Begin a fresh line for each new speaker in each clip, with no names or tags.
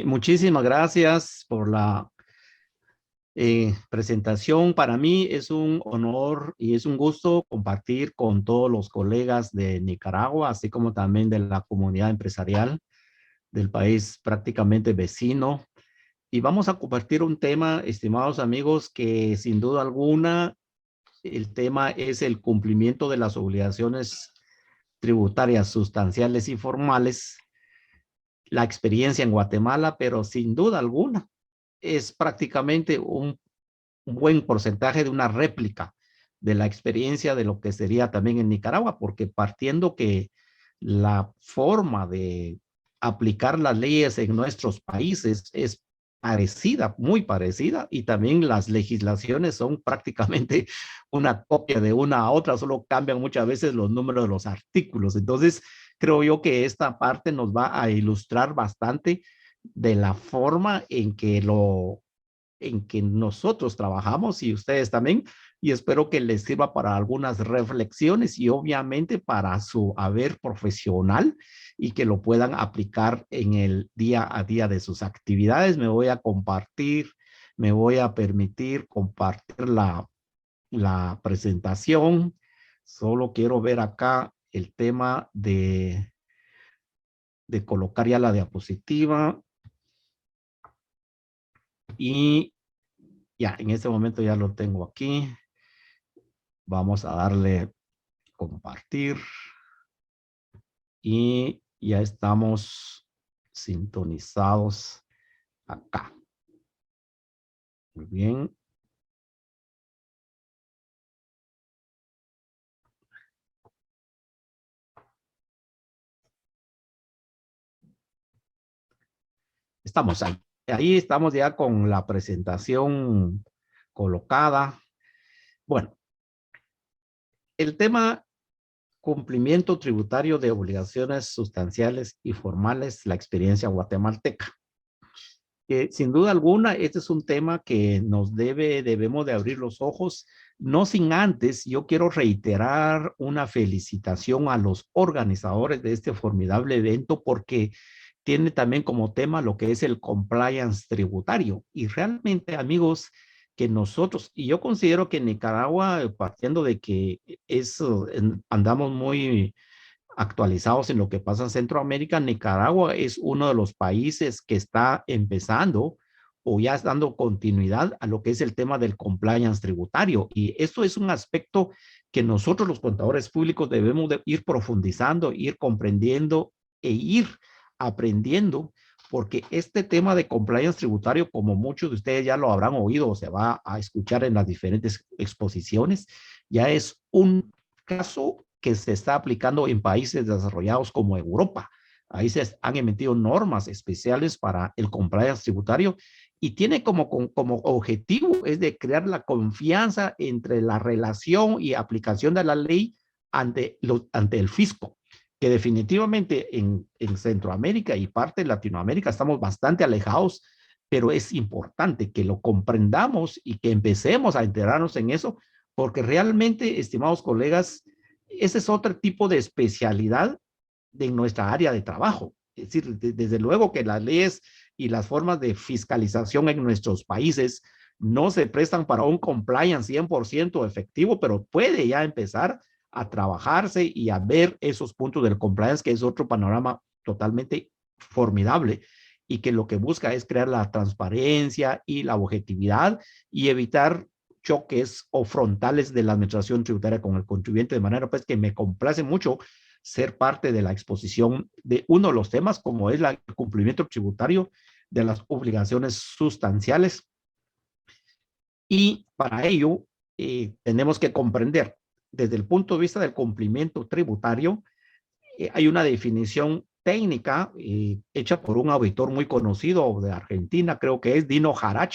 Muchísimas gracias por la presentación. Para mí es un honor y es un gusto compartir con todos los colegas de Nicaragua, así como también de la comunidad empresarial del país prácticamente vecino. Y vamos a compartir un tema, estimados amigos, que sin duda alguna el tema es el cumplimiento de las obligaciones tributarias sustanciales y formales, la experiencia en Guatemala, pero sin duda alguna es prácticamente un buen porcentaje de una réplica de la experiencia de lo que sería también en Nicaragua, porque partiendo que la forma de aplicar las leyes en nuestros países es parecida, muy parecida, y también las legislaciones son prácticamente una copia de una a otra, solo cambian muchas veces los números de los artículos. Entonces, creo yo que esta parte nos va a ilustrar bastante de la forma en que nosotros trabajamos y ustedes también, y espero que les sirva para algunas reflexiones y obviamente para su haber profesional y que lo puedan aplicar en el día a día de sus actividades. Me voy a permitir compartir la presentación. Solo quiero ver acá el tema de colocar ya la diapositiva y ya, en este momento ya lo tengo aquí. Vamos a darle compartir y ya estamos sintonizados acá. Muy bien. Estamos ahí. Ahí estamos ya con la presentación colocada. Bueno, el tema cumplimiento tributario de obligaciones sustanciales y formales, la experiencia guatemalteca. Sin duda alguna, este es un tema que debemos de abrir los ojos, no sin antes, yo quiero reiterar una felicitación a los organizadores de este formidable evento porque tiene también como tema lo que es el compliance tributario. Y realmente, amigos, que nosotros, y yo considero que en Nicaragua, partiendo de que andamos muy actualizados en lo que pasa en Centroamérica, Nicaragua es uno de los países que está empezando o ya dando continuidad a lo que es el tema del compliance tributario. Y esto es un aspecto que nosotros los contadores públicos debemos de ir profundizando, ir comprendiendo e ir aprendiendo, porque este tema de compliance tributario, como muchos de ustedes ya lo habrán oído o se va a escuchar en las diferentes exposiciones, ya es un caso que se está aplicando en países desarrollados como Europa. Ahí se han emitido normas especiales para el compliance tributario y tiene como objetivo es de crear la confianza entre la relación y aplicación de la ley ante el fisco, que definitivamente en Centroamérica y parte de Latinoamérica estamos bastante alejados, pero es importante que lo comprendamos y que empecemos a enterarnos en eso, porque realmente, estimados colegas, ese es otro tipo de especialidad de nuestra área de trabajo. Es decir, desde luego que las leyes y las formas de fiscalización en nuestros países no se prestan para un compliance 100% efectivo, pero puede ya empezar a trabajarse y a ver esos puntos del compliance, que es otro panorama totalmente formidable y que lo que busca es crear la transparencia y la objetividad y evitar choques o frontales de la administración tributaria con el contribuyente, de manera pues que me complace mucho ser parte de la exposición de uno de los temas como es el cumplimiento tributario de las obligaciones sustanciales. Y para ello tenemos que comprender desde el punto de vista del cumplimiento tributario, hay una definición técnica hecha por un auditor muy conocido de Argentina, creo que es Dino Harach,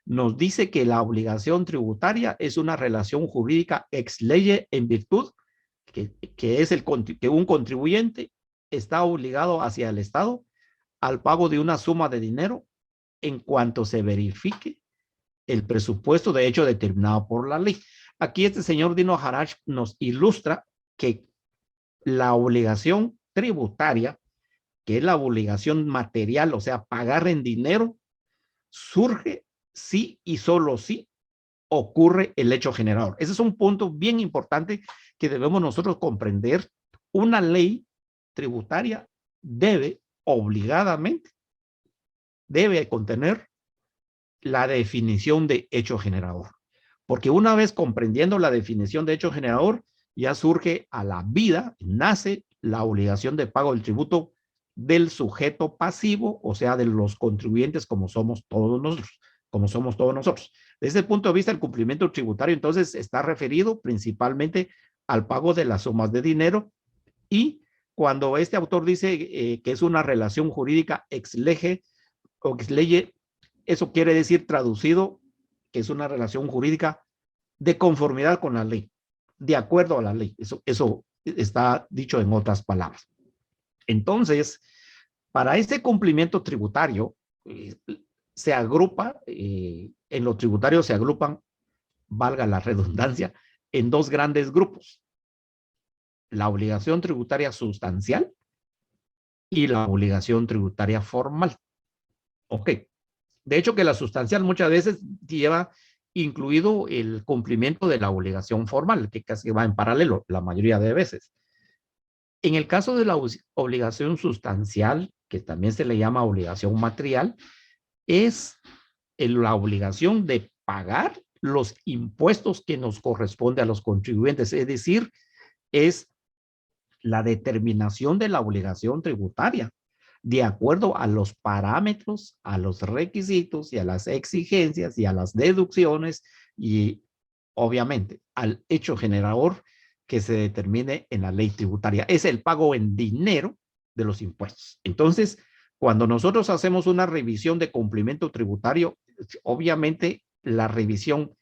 nos dice que la obligación tributaria es una relación jurídica ex lege en virtud que es que un contribuyente está obligado hacia el Estado al pago de una suma de dinero en cuanto se verifique el presupuesto de hecho determinado por la ley. Aquí este señor Dino Harach nos ilustra que la obligación tributaria que es la obligación material, o sea, pagar en dinero, surge sí y solo sí ocurre el hecho generador. Ese es un punto bien importante que debemos nosotros comprender. Una ley tributaria debe obligadamente, debe contener la definición de hecho generador. Porque una vez comprendiendo la definición de hecho generador, ya surge a la vida, nace la obligación de pago del tributo del sujeto pasivo, o sea, de los contribuyentes como somos todos nosotros. Desde el punto de vista del cumplimiento tributario, entonces, está referido principalmente al pago de las sumas de dinero, y cuando este autor dice que es una relación jurídica ex lege o ex lege, eso quiere decir, traducido, que es una relación jurídica de conformidad con la ley, de acuerdo a la ley. Eso está dicho en otras palabras. Entonces, para este cumplimiento tributario, se agrupa, en lo tributario se agrupan, valga la redundancia, en dos grandes grupos: la obligación tributaria sustancial y la obligación tributaria formal. Ok. De hecho, que la sustancial muchas veces lleva incluido el cumplimiento de la obligación formal, que casi va en paralelo la mayoría de veces. En el caso de la obligación sustancial, que también se le llama obligación material, es la obligación de pagar los impuestos que nos corresponde a los contribuyentes, es decir, es la determinación de la obligación tributaria de acuerdo a los parámetros, a los requisitos y a las exigencias y a las deducciones y obviamente al hecho generador que se determine en la ley tributaria. Es el pago en dinero de los impuestos. Entonces, cuando nosotros hacemos una revisión de cumplimiento tributario, obviamente la revisión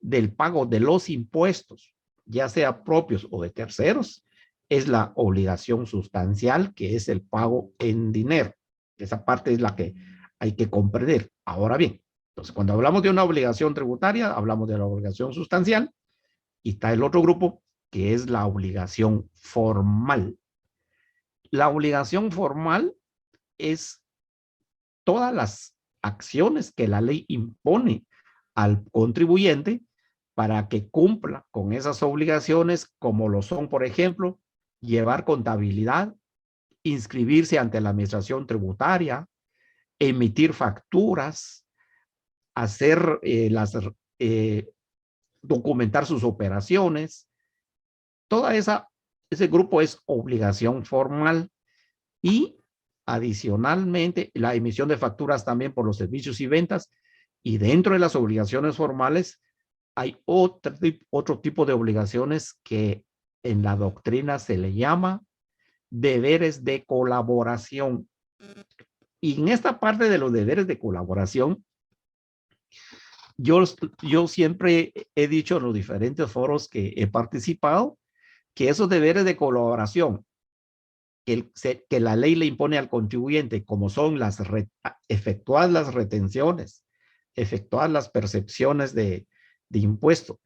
del pago de los impuestos, ya sea propios o de terceros, es la obligación sustancial, que es el pago en dinero. Esa parte es la que hay que comprender. Ahora bien, entonces cuando hablamos de una obligación tributaria, hablamos de la obligación sustancial, y está el otro grupo, que es la obligación formal. La obligación formal es todas las acciones que la ley impone al contribuyente para que cumpla con esas obligaciones, como lo son, por ejemplo, llevar contabilidad, inscribirse ante la administración tributaria, emitir facturas, hacer documentar sus operaciones. Toda ese grupo es obligación formal, y adicionalmente la emisión de facturas también por los servicios y ventas. Y dentro de las obligaciones formales hay otro tipo de obligaciones que en la doctrina se le llama deberes de colaboración. Y en esta parte de los deberes de colaboración, yo siempre he dicho en los diferentes foros que he participado que esos deberes de colaboración que la ley le impone al contribuyente, como son efectuar las retenciones, efectuar las percepciones de impuesto,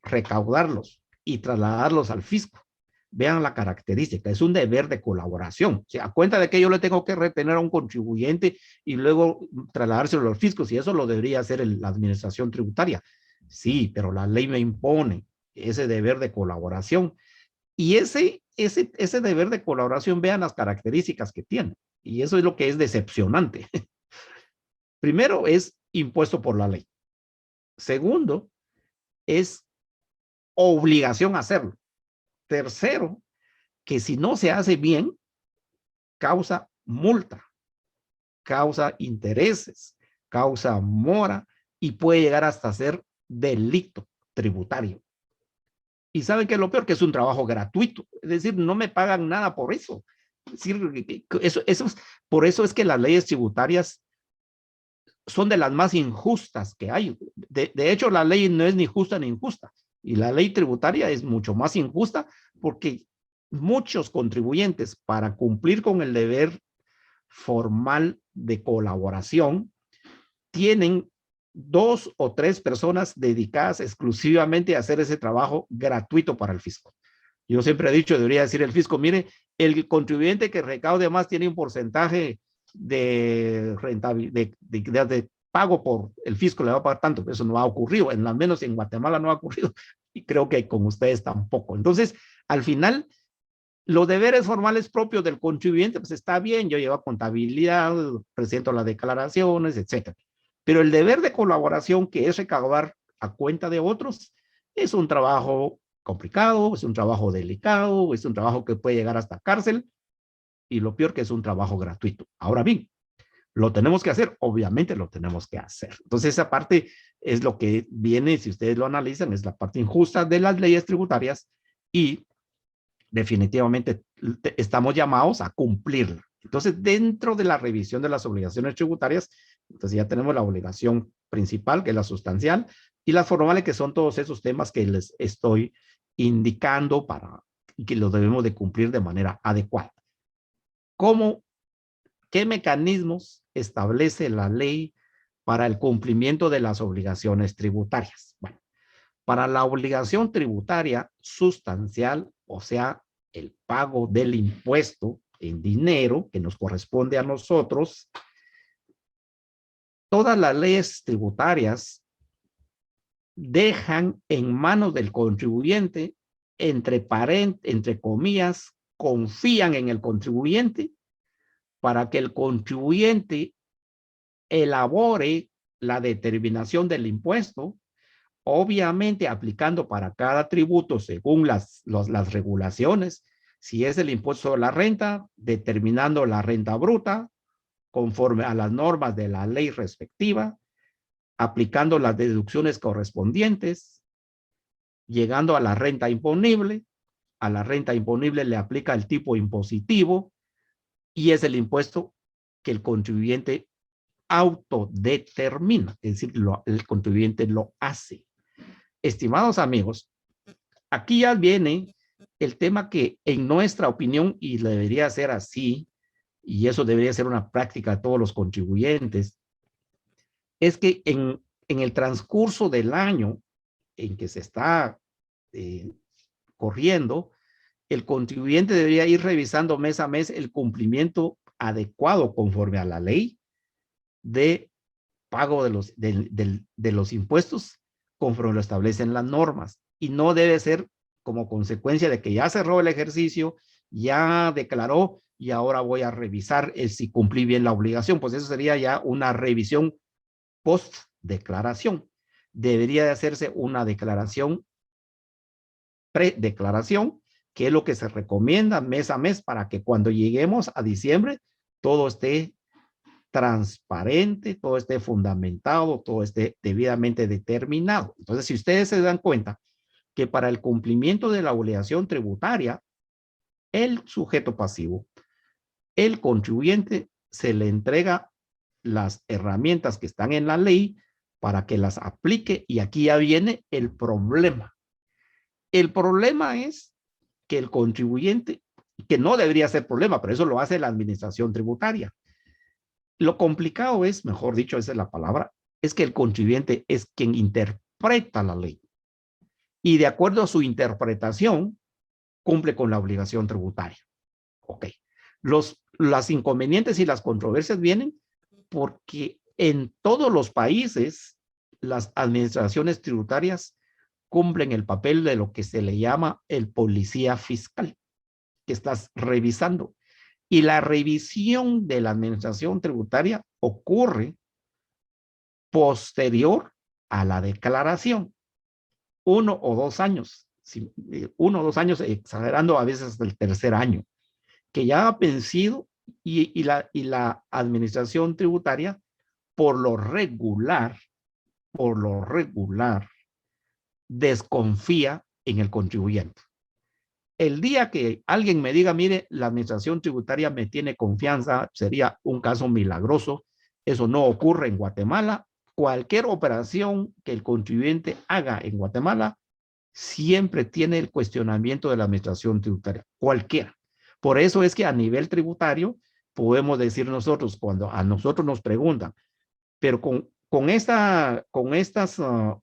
recaudarlos y trasladarlos al fisco. Vean la característica, es un deber de colaboración. O sea, a cuenta de que yo le tengo que retener a un contribuyente y luego trasladárselo al fisco, si eso lo debería hacer la administración tributaria. Sí, pero la ley me impone ese deber de colaboración. Y ese deber de colaboración, vean las características que tiene. Y eso es lo que es decepcionante. Primero, es impuesto por la ley. Segundo, es obligación hacerlo. Tercero, que si no se hace bien, causa multa, causa intereses, causa mora y puede llegar hasta ser delito tributario. Y saben que es lo peor, que es un trabajo gratuito, es decir, no me pagan nada por eso. Es decir, por eso es que las leyes tributarias son de las más injustas que hay. De hecho, la ley no es ni justa ni injusta, y la ley tributaria es mucho más injusta porque muchos contribuyentes, para cumplir con el deber formal de colaboración, tienen 2 o 3 personas dedicadas exclusivamente a hacer ese trabajo gratuito para el fisco. Yo siempre he dicho, debería decir el fisco, mire, el contribuyente que recaude más tiene un porcentaje de rentabilidad, de pago por el fisco, le va a pagar tanto. Eso no ha ocurrido, al menos en Guatemala no ha ocurrido, y creo que con ustedes tampoco. Entonces, al final, los deberes formales propios del contribuyente, pues está bien, yo llevo contabilidad, presento las declaraciones, etcétera. Pero el deber de colaboración, que es recaudar a cuenta de otros, es un trabajo complicado, es un trabajo delicado, es un trabajo que puede llegar hasta cárcel, y lo peor que es un trabajo gratuito. Ahora bien, ¿lo tenemos que hacer? Obviamente lo tenemos que hacer. Entonces esa parte es lo que viene, si ustedes lo analizan, es la parte injusta de las leyes tributarias, y definitivamente estamos llamados a cumplirla. Entonces, dentro de la revisión de las obligaciones tributarias, entonces ya tenemos la obligación principal, que es la sustancial, y las formales, que son todos esos temas que les estoy indicando para que los debemos de cumplir de manera adecuada. ¿Cómo, qué mecanismos establece la ley para el cumplimiento de las obligaciones tributarias? Bueno, para la obligación tributaria sustancial, o sea, el pago del impuesto en dinero que nos corresponde a nosotros, todas las leyes tributarias dejan en manos del contribuyente, entre comillas, confían en el contribuyente para que el contribuyente elabore la determinación del impuesto, obviamente aplicando para cada tributo según las regulaciones. Si es el impuesto de la renta, determinando la renta bruta conforme a las normas de la ley respectiva, aplicando las deducciones correspondientes, llegando a la renta imponible. A la renta imponible le aplica el tipo impositivo, y es el impuesto que el contribuyente autodetermina, es decir, el contribuyente lo hace. Estimados amigos, aquí ya viene el tema que en nuestra opinión, y debería ser así, y eso debería ser una práctica de todos los contribuyentes, es que en el transcurso del año en que se está corriendo, el contribuyente debería ir revisando mes a mes el cumplimiento adecuado conforme a la ley de pago de los impuestos conforme lo establecen las normas, y no debe ser como consecuencia de que ya cerró el ejercicio, ya declaró y ahora voy a revisar si cumplí bien la obligación. Pues eso sería ya una revisión post declaración. Debería de hacerse una declaración predeclaración, que es lo que se recomienda mes a mes para que cuando lleguemos a diciembre todo esté transparente, todo esté fundamentado, todo esté debidamente determinado. Entonces, si ustedes se dan cuenta que para el cumplimiento de la obligación tributaria, el sujeto pasivo, el contribuyente, se le entrega las herramientas que están en la ley para que las aplique, y aquí ya viene el problema. El problema es que el contribuyente, que no debería ser problema, pero eso lo hace la administración tributaria. Lo complicado es, mejor dicho, esa es la palabra, es que el contribuyente es quien interpreta la ley, y de acuerdo a su interpretación cumple con la obligación tributaria. Ok. Las inconvenientes y las controversias vienen porque en todos los países las administraciones tributarias cumplen el papel de lo que se le llama el policía fiscal, que estás revisando. Y la revisión de la administración tributaria ocurre posterior a la declaración, 1 o 2 años, 1 o 2 años, exagerando a veces hasta el tercer año, que ya ha vencido, y la administración tributaria por lo regular, desconfía en el contribuyente. El día que alguien me diga, mire, la administración tributaria me tiene confianza, sería un caso milagroso. Eso no ocurre en Guatemala. Cualquier operación que el contribuyente haga en Guatemala siempre tiene el cuestionamiento de la administración tributaria, cualquiera. Por eso es que a nivel tributario podemos decir nosotros, cuando a nosotros nos preguntan, pero con estas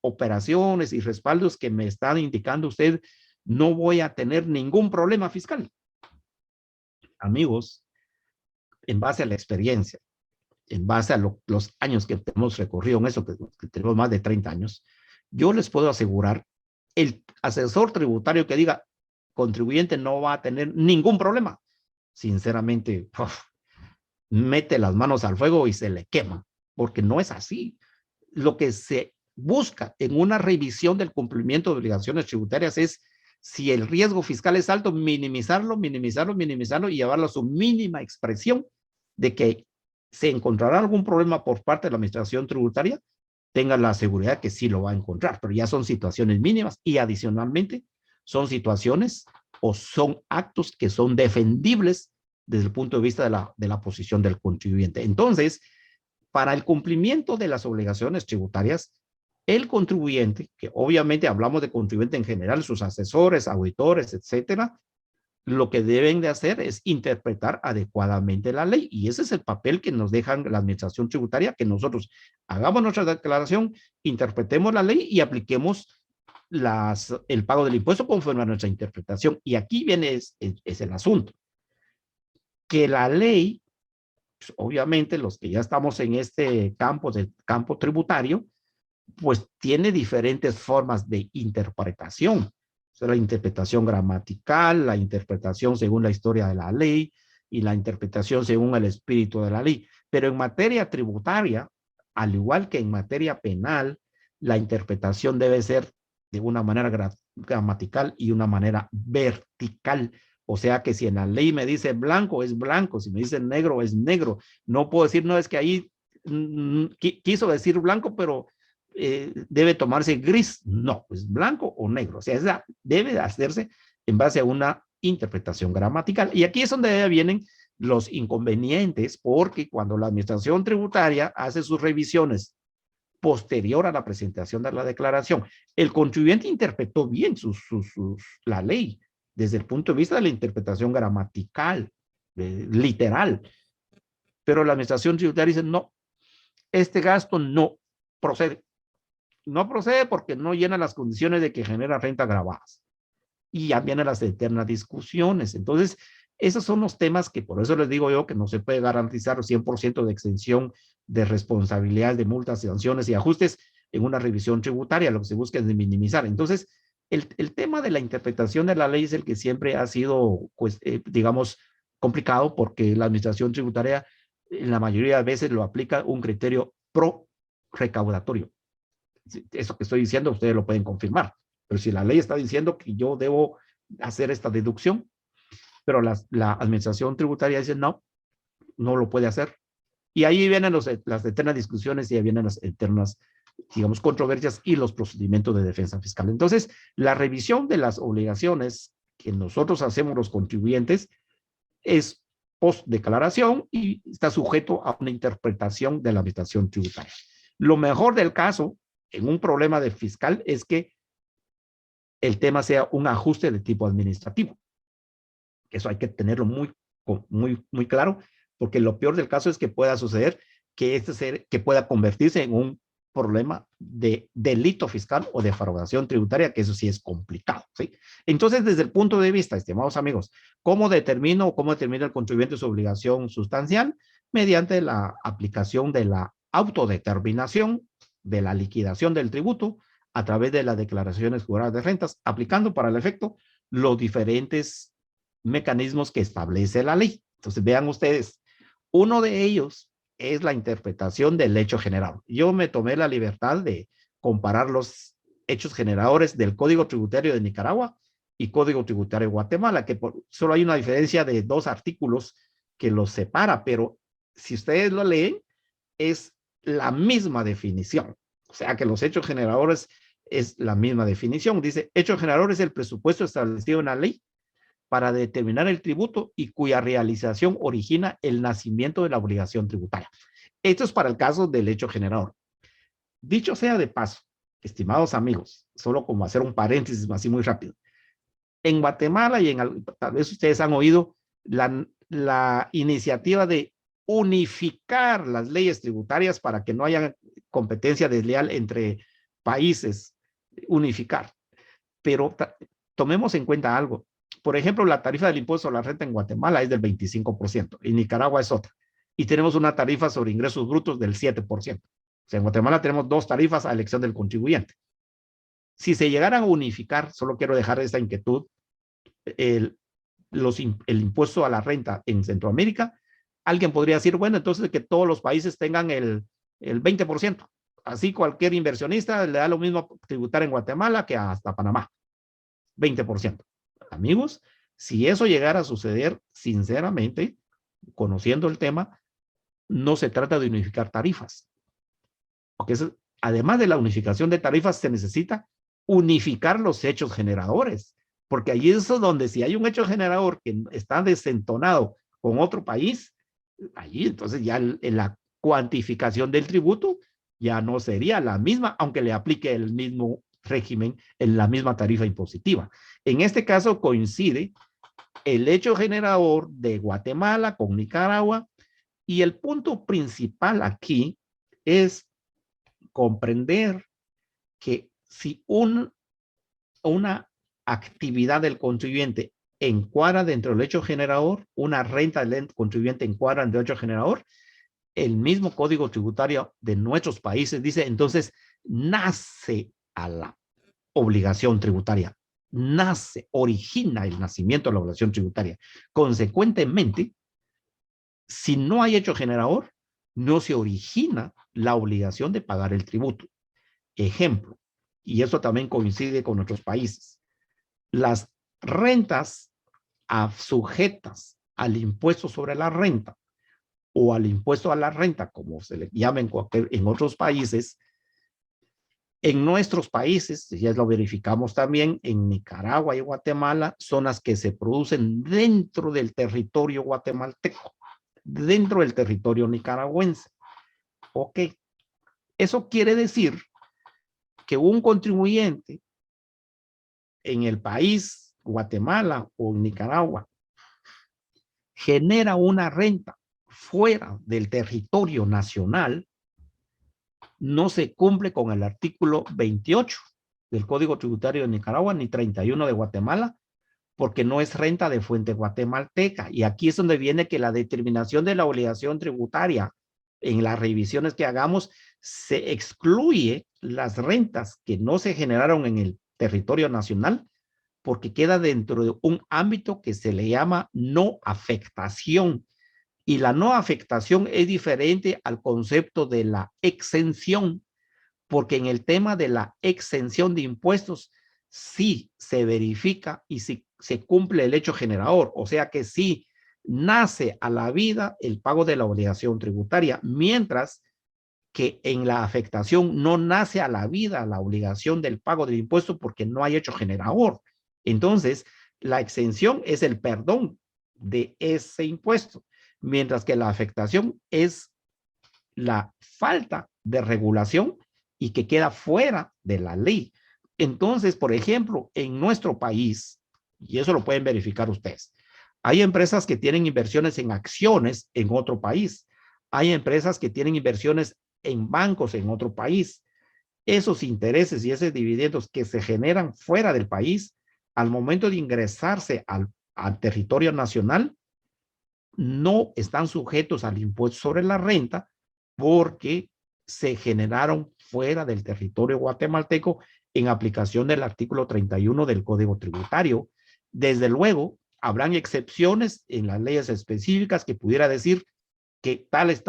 operaciones y respaldos que me están indicando usted, no voy a tener ningún problema fiscal. amigos, en base a la experiencia, en base a los años que hemos recorrido en eso, que tenemos más de 30 años, yo les puedo asegurar, el asesor tributario que diga contribuyente no va a tener ningún problema, sinceramente, mete las manos al fuego y se le quema, porque no es así. Lo que se busca en una revisión del cumplimiento de obligaciones tributarias es, si el riesgo fiscal es alto, minimizarlo, minimizarlo, minimizarlo y llevarlo a su mínima expresión de que se encontrará algún problema por parte de la administración tributaria, tenga la seguridad que sí lo va a encontrar, pero ya son situaciones mínimas y adicionalmente son situaciones o son actos que son defendibles desde el punto de vista de la posición del contribuyente. Entonces, para el cumplimiento de las obligaciones tributarias, el contribuyente, que obviamente hablamos de contribuyente en general, sus asesores, auditores, etcétera, lo que deben de hacer es interpretar adecuadamente la ley, y ese es el papel que nos dejan la administración tributaria, que nosotros hagamos nuestra declaración, interpretemos la ley y apliquemos el pago del impuesto conforme a nuestra interpretación. Y aquí viene es el asunto, que la ley, pues, obviamente los que ya estamos en este campo tributario, pues tiene diferentes formas de interpretación. O sea, la interpretación gramatical, la interpretación según la historia de la ley y la interpretación según el espíritu de la ley. Pero en materia tributaria, al igual que en materia penal, la interpretación debe ser de una manera gramatical y una manera vertical. O sea que si en la ley me dice blanco, es blanco. Si me dice negro, es negro. No puedo decir, no, es que ahí quiso decir blanco, pero debe tomarse gris. No, es blanco o negro. O sea, esa debe hacerse en base a una interpretación gramatical. Y aquí es donde vienen los inconvenientes, porque cuando la administración tributaria hace sus revisiones posterior a la presentación de la declaración, el contribuyente interpretó bien la ley desde el punto de vista de la interpretación gramatical, literal, pero la administración tributaria dice, no, este gasto no procede. No procede porque no llena las condiciones de que genera renta gravadas. Y ya vienen las eternas discusiones. Entonces, esos son los temas que por eso les digo yo que no se puede garantizar 100% de exención de responsabilidades, de multas, sanciones y ajustes en una revisión tributaria. Lo que se busca es de minimizar. Entonces, el tema de la interpretación de la ley es el que siempre ha sido, pues, digamos, complicado, porque la administración tributaria en la mayoría de veces lo aplica un criterio pro recaudatorio. Eso que estoy diciendo ustedes lo pueden confirmar, pero si la ley está diciendo que yo debo hacer esta deducción, pero la administración tributaria dice no, no lo puede hacer. Y ahí vienen las eternas discusiones y ahí vienen las eternas, digamos, controversias y los procedimientos de defensa fiscal. Entonces, la revisión de las obligaciones que nosotros hacemos los contribuyentes es post declaración y está sujeto a una interpretación de la administración tributaria. Lo mejor del caso en un problema de fiscal es que el tema sea un ajuste de tipo administrativo. Eso hay que tenerlo muy claro, porque lo peor del caso es que pueda suceder que pueda convertirse en un problema de delito fiscal o de defraudación tributaria, que eso sí es complicado, ¿sí? Entonces, desde el punto de vista, estimados amigos, ¿cómo determina el contribuyente su obligación sustancial? Mediante la aplicación de la autodeterminación de la liquidación del tributo a través de las declaraciones juradas de rentas, aplicando para el efecto los diferentes mecanismos que establece la ley. Entonces, vean ustedes, uno de ellos es la interpretación del hecho generado. Yo me tomé la libertad de comparar los hechos generadores del Código Tributario de Nicaragua y Código Tributario de Guatemala, que solo hay una diferencia de 2 artículos que los separa, pero si ustedes lo leen, es la misma definición. O sea que los hechos generadores es la misma definición. Dice, hecho generador es el presupuesto establecido en la ley para determinar el tributo y cuya realización origina el nacimiento de la obligación tributaria. Esto es para el caso del hecho generador. Dicho sea de paso, estimados amigos, solo como hacer un paréntesis así muy rápido. En Guatemala tal vez ustedes han oído la iniciativa de unificar las leyes tributarias para que no haya competencia desleal entre países, unificar. Pero tomemos en cuenta algo. por ejemplo, la tarifa del impuesto a la renta en Guatemala es del 25%, en Nicaragua es otra. Y tenemos una tarifa sobre ingresos brutos del 7%. O sea, en Guatemala tenemos dos tarifas a elección del contribuyente. Si se llegaran a unificar, solo quiero dejar esta inquietud, el, el impuesto a la renta en Centroamérica, alguien podría decir, bueno, entonces que todos los países tengan el 20%. Así cualquier inversionista le da lo mismo tributar en Guatemala que hasta Panamá. 20%. Amigos, si eso llegara a suceder, sinceramente, conociendo el tema, no se trata de unificar tarifas. Porque además de la unificación de tarifas, se necesita unificar los hechos generadores. Porque allí es donde si hay un hecho generador que está desentonado con otro país, allí entonces ya la cuantificación del tributo ya no sería la misma, aunque le aplique el mismo régimen en la misma tarifa impositiva. En este caso coincide el hecho generador de Guatemala con Nicaragua, y el punto principal aquí es comprender que si una actividad del contribuyente encuadra dentro del hecho generador, una renta del contribuyente encuadra dentro del hecho generador, el mismo código tributario de nuestros países dice, entonces nace a la obligación tributaria, origina el nacimiento de la obligación tributaria. Consecuentemente, si no hay hecho generador, no se origina la obligación de pagar el tributo. Ejemplo, y eso también coincide con otros países, las rentas sujetas al impuesto sobre la renta o al impuesto a la renta, como se le llama en otros países, en nuestros países, ya lo verificamos también, en Nicaragua y Guatemala, son las que se producen dentro del territorio guatemalteco, dentro del territorio nicaragüense. Ok, eso quiere decir que un contribuyente en el país, Guatemala o Nicaragua, genera una renta fuera del territorio nacional, no se cumple con el artículo 28 del Código Tributario de Nicaragua ni 31 de Guatemala, porque no es renta de fuente guatemalteca. Y aquí es donde viene que la determinación de la obligación tributaria, en las revisiones que hagamos, se excluye las rentas que no se generaron en el territorio nacional, porque queda dentro de un ámbito que se le llama no afectación. Y la no afectación es diferente al concepto de la exención, porque en el tema de la exención de impuestos sí se verifica y sí se cumple el hecho generador, o sea que sí nace a la vida el pago de la obligación tributaria, mientras que en la afectación no nace a la vida la obligación del pago del impuesto porque no hay hecho generador. Entonces, la exención es el perdón de ese impuesto, mientras que la afectación es la falta de regulación y que queda fuera de la ley. Entonces, por ejemplo, en nuestro país, y eso lo pueden verificar ustedes, hay empresas que tienen inversiones en acciones en otro país, hay empresas que tienen inversiones en bancos en otro país. Esos intereses y esos dividendos que se generan fuera del país, al momento de ingresarse al territorio nacional, no están sujetos al impuesto sobre la renta porque se generaron fuera del territorio guatemalteco en aplicación del artículo 31 del Código Tributario. Desde luego, habrán excepciones en las leyes específicas que pudiera decir que tales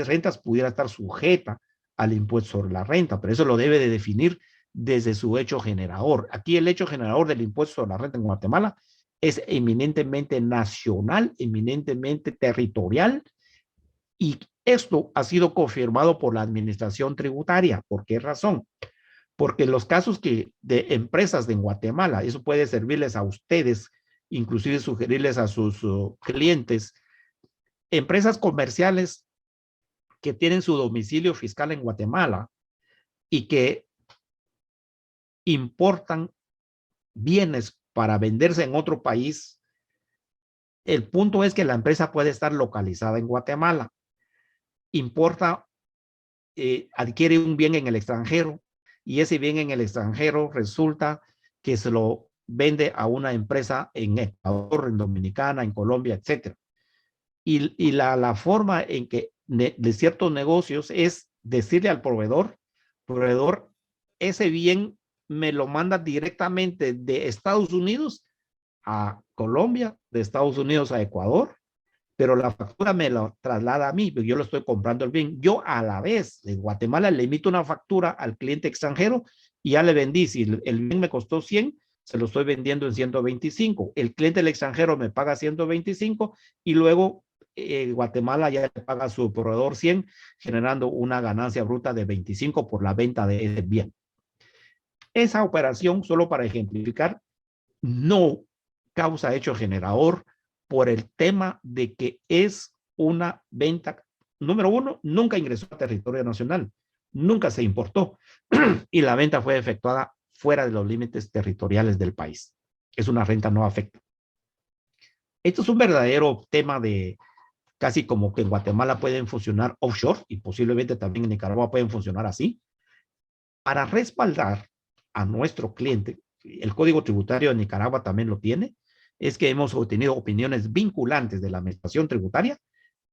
rentas pudiera estar sujeta al impuesto sobre la renta, pero eso lo debe de definir desde su hecho generador. Aquí el hecho generador del impuesto sobre la renta en Guatemala es eminentemente nacional, eminentemente territorial, y esto ha sido confirmado por la administración tributaria. ¿Por qué razón? Porque los casos de empresas de Guatemala, eso puede servirles a ustedes, inclusive sugerirles a sus clientes, empresas comerciales que tienen su domicilio fiscal en Guatemala y que importan bienes para venderse en otro país. El punto es que la empresa puede estar localizada en Guatemala, importa, adquiere un bien en el extranjero y ese bien en el extranjero resulta que se lo vende a una empresa en Ecuador, en Dominicana, en Colombia, etcétera. Y la forma en que de ciertos negocios es decirle al proveedor, ese bien me lo manda directamente de Estados Unidos a Colombia, de Estados Unidos a Ecuador, pero la factura me lo traslada a mí, porque yo lo estoy comprando el bien. Yo a la vez, de Guatemala, le emito una factura al cliente extranjero y ya le vendí. Si el bien me costó 100, se lo estoy vendiendo en 125. El cliente del extranjero me paga 125 y luego Guatemala ya le paga a su proveedor 100, generando una ganancia bruta de 25 por la venta de ese bien. Esa operación, solo para ejemplificar, no causa hecho generador por el tema de que es una venta, número uno, nunca ingresó a territorio nacional, nunca se importó y la venta fue efectuada fuera de los límites territoriales del país. Es una renta no afecta. Esto es un verdadero tema de casi como que en Guatemala pueden funcionar offshore y posiblemente también en Nicaragua pueden funcionar así. Para respaldar a nuestro cliente, el Código Tributario de Nicaragua también lo tiene, es que hemos obtenido opiniones vinculantes de la Administración Tributaria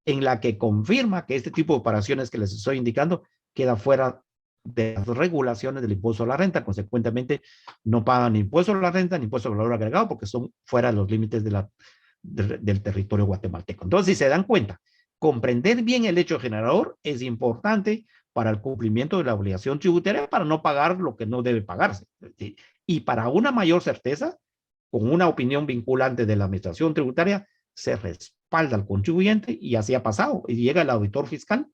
en la que confirma que este tipo de operaciones que les estoy indicando queda fuera de las regulaciones del impuesto a la renta. Consecuentemente, no pagan ni impuesto a la renta ni impuesto al valor agregado porque son fuera de los límites del territorio guatemalteco. Entonces, si se dan cuenta, comprender bien el hecho generador es importante para el cumplimiento de la obligación tributaria para no pagar lo que no debe pagarse. Y para una mayor certeza, con una opinión vinculante de la Administración Tributaria, se respalda al contribuyente y así ha pasado. Y llega el auditor fiscal.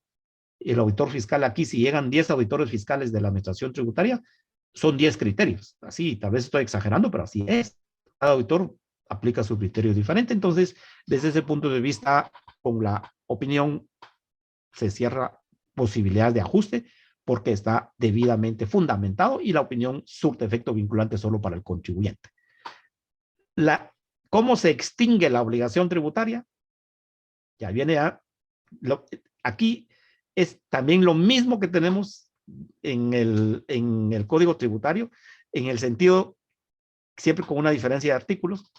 El auditor fiscal aquí, si llegan 10 auditores fiscales de la Administración Tributaria, son 10 criterios. Así, tal vez estoy exagerando, pero así es. Cada auditor aplica su criterio diferente. Entonces, desde ese punto de vista, con la opinión se cierra posibilidades de ajuste porque está debidamente fundamentado y la opinión surte efecto vinculante solo para el contribuyente. ¿Cómo se extingue la obligación tributaria? Ya viene aquí es también lo mismo que tenemos en el Código Tributario, en el sentido, siempre con una diferencia de artículos.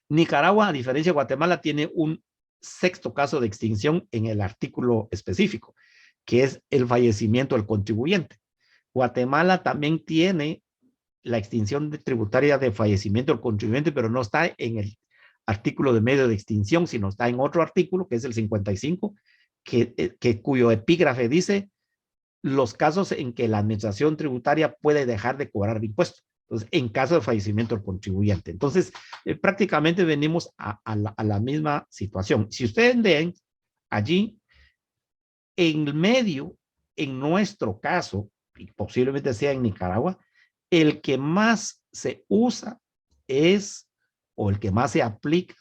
Nicaragua, a diferencia de Guatemala, tiene un sexto caso de extinción en el artículo específico, que es el fallecimiento del contribuyente. Guatemala también tiene la extinción tributaria de fallecimiento del contribuyente, pero no está en el artículo de medio de extinción, sino está en otro artículo, que es el 55, cuyo epígrafe dice los casos en que la administración tributaria puede dejar de cobrar impuestos. Entonces, en caso de fallecimiento del contribuyente. Entonces, prácticamente venimos a la misma situación. Si ustedes ven allí, en medio, en nuestro caso, y posiblemente sea en Nicaragua, el que más se usa o el que más se aplica,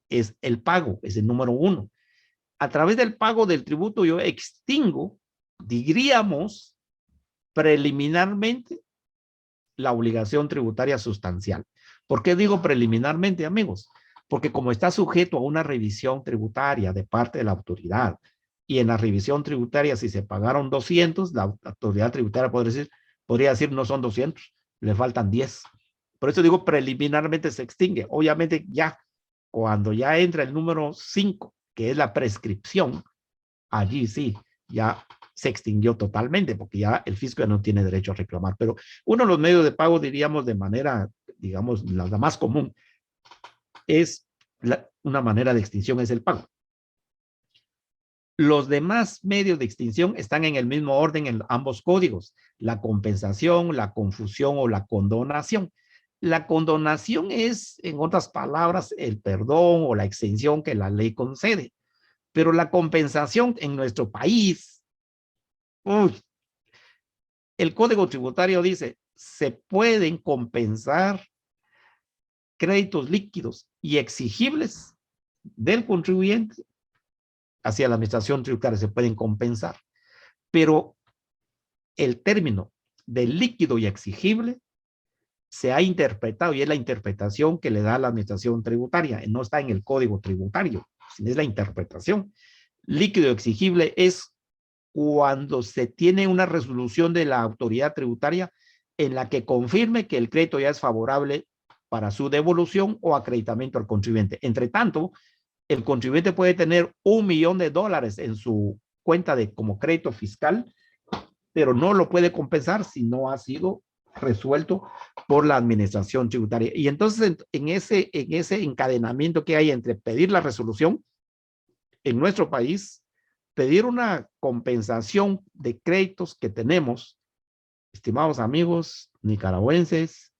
es el pago, es el número uno. A través del pago del tributo yo extingo, diríamos, preliminarmente, la obligación tributaria sustancial. ¿Por qué digo preliminarmente, amigos? Porque como está sujeto a una revisión tributaria de parte de la autoridad, y en la revisión tributaria, si se pagaron 200, la autoridad tributaria podría decir no son 200, le faltan 10. Por eso digo preliminarmente se extingue. Obviamente ya, cuando ya entra el número 5, que es la prescripción, allí sí, ya se extinguió totalmente, porque ya el fisco ya no tiene derecho a reclamar. Pero uno de los medios de pago, diríamos de manera, digamos, la más común, es una manera de extinción, es el pago. Los demás medios de extinción están en el mismo orden en ambos códigos, la compensación, la confusión o la condonación. La condonación es, en otras palabras, el perdón o la exención que la ley concede. Pero la compensación en nuestro país, el Código Tributario dice, se pueden compensar créditos líquidos y exigibles del contribuyente hacia la administración tributaria, se pueden compensar. Pero el término de líquido y exigible se ha interpretado y es la interpretación que le da la administración tributaria, no está en el Código Tributario, sino es la interpretación. Líquido exigible es cuando se tiene una resolución de la autoridad tributaria en la que confirme que el crédito ya es favorable para su devolución o acreditamiento al contribuyente. Entre tanto, el contribuyente puede tener $1.000.000 en su cuenta de como crédito fiscal, pero no lo puede compensar si no ha sido resuelto por la administración tributaria. Y entonces en ese encadenamiento que hay entre pedir la resolución en nuestro país, pedir una compensación de créditos que tenemos, estimados amigos nicaragüenses,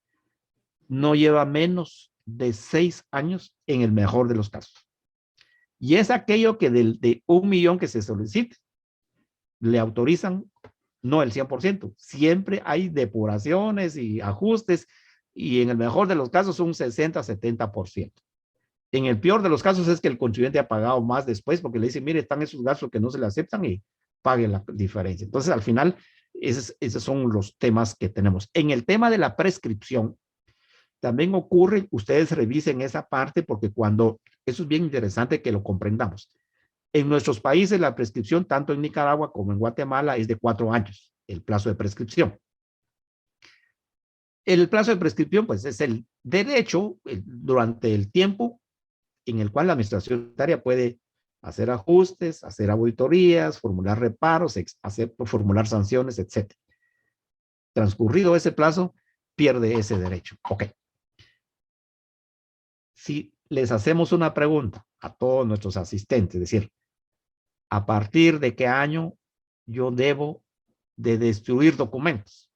no lleva menos de 6 años en el mejor de los casos. Y es aquello que de 1 millón que se solicite, le autorizan no el 100%. Siempre hay depuraciones y ajustes y en el mejor de los casos un 60-70%. En el peor de los casos es que el contribuyente ha pagado más después porque le dicen, mire, están esos gastos que no se le aceptan y pague la diferencia. Entonces, al final, esos son los temas que tenemos. En el tema de la prescripción, también ocurre, ustedes revisen esa parte porque eso es bien interesante que lo comprendamos. En nuestros países la prescripción, tanto en Nicaragua como en Guatemala, es de 4 años, el plazo de prescripción. El plazo de prescripción, pues, es el derecho durante el tiempo en el cual la administración tributaria puede hacer ajustes, hacer auditorías, formular reparos, formular sanciones, etc. Transcurrido ese plazo, pierde ese derecho. Ok. Si les hacemos una pregunta a todos nuestros asistentes, es decir, ¿a partir de qué año yo debo de destruir documentos?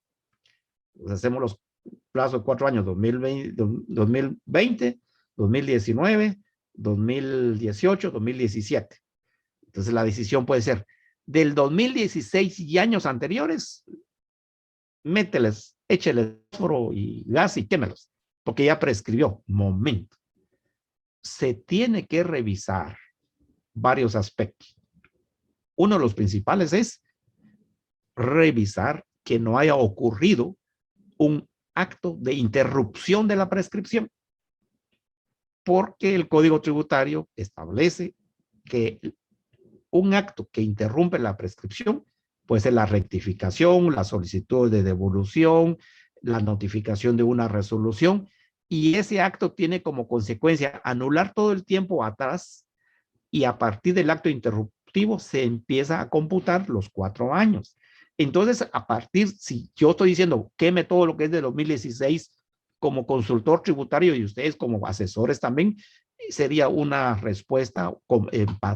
Pues hacemos los plazos de 4 años, 2020, 2019, 2018, 2017. Entonces la decisión puede ser del 2016 y años anteriores, mételes, écheles fósforo y gas y quémelos, porque ya prescribió. Momento. Se tiene que revisar varios aspectos. Uno de los principales es revisar que no haya ocurrido un acto de interrupción de la prescripción, porque el Código Tributario establece que un acto que interrumpe la prescripción puede ser la rectificación, la solicitud de devolución, la notificación de una resolución, y ese acto tiene como consecuencia anular todo el tiempo atrás y a partir del acto interruptivo se empieza a computar los 4 años. Entonces, si yo estoy diciendo queme todo lo que es de 2016 como consultor tributario y ustedes como asesores también, sería una respuesta